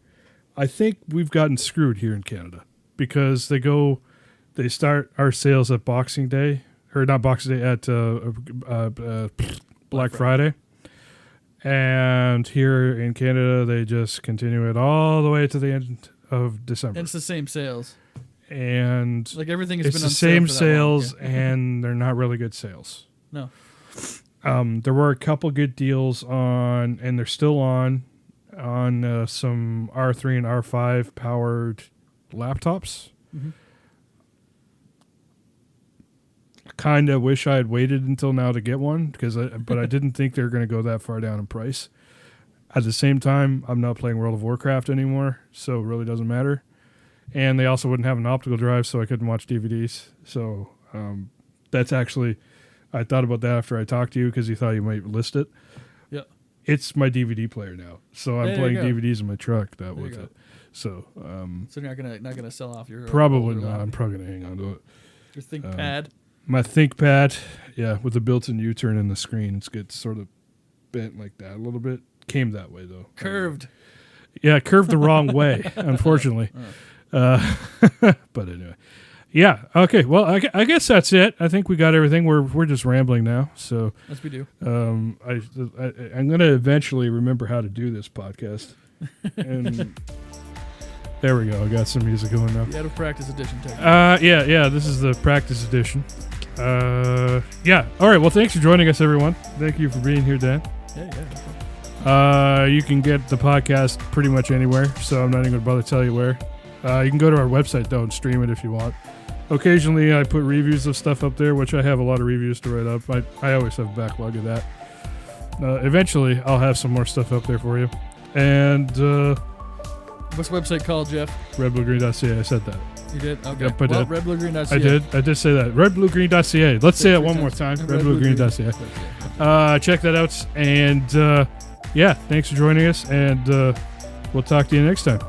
I think we've gotten screwed here in Canada because they start our sales at Boxing Day, or not Boxing Day, at Black Friday. And here in Canada, they just continue it all the way to the end of December. And it's the same sales. And like everything has it's been the on same sale sales, and they're not really good sales. No. There were a couple good deals on, and they're still on some R3 and R5 powered laptops. Mm-hmm. Kind of wish I had waited until now to get one but I didn't think they were going to go that far down in price. At the same time, I'm not playing World of Warcraft anymore, so it really doesn't matter. And they also wouldn't have an optical drive, so I couldn't watch DVDs. So that's actually, I thought about that after I talked to you because you thought you might list it. Yeah, it's my DVD player now, so I'm playing DVDs in my truck with it. So So you're not gonna sell off your probably older not. I'm lobby. probably gonna hang on to it. Your ThinkPad. My ThinkPad, yeah, with the built-in U-turn in the screen, it gets sort of bent like that a little bit. Came that way though. Curved. Yeah, curved the wrong way, unfortunately. But anyway, yeah. Okay. Well, I guess that's it. I think we got everything. We're just rambling now. So Yes, we do. I'm gonna eventually remember how to do this podcast. And there we go. I got some music going now. The out of practice edition. Technically. Yeah. This is the practice edition. Yeah. All right. Well, thanks for joining us, everyone. Thank you for being here, Dan. Yeah. You can get the podcast pretty much anywhere, so I'm not even going to bother to tell you where. You can go to our website, though, and stream it if you want. Occasionally, I put reviews of stuff up there, which I have a lot of reviews to write up. I always have a backlog of that. Eventually, I'll have some more stuff up there for you. And What's the website called, Jeff? redbluegreen.ca. I said that. You did? Okay. Yep, I did. redbluegreen.ca. I did say that. redbluegreen.ca. Let's say it one more time. redbluegreen.ca. Check that out. And yeah, thanks for joining us. And we'll talk to you next time.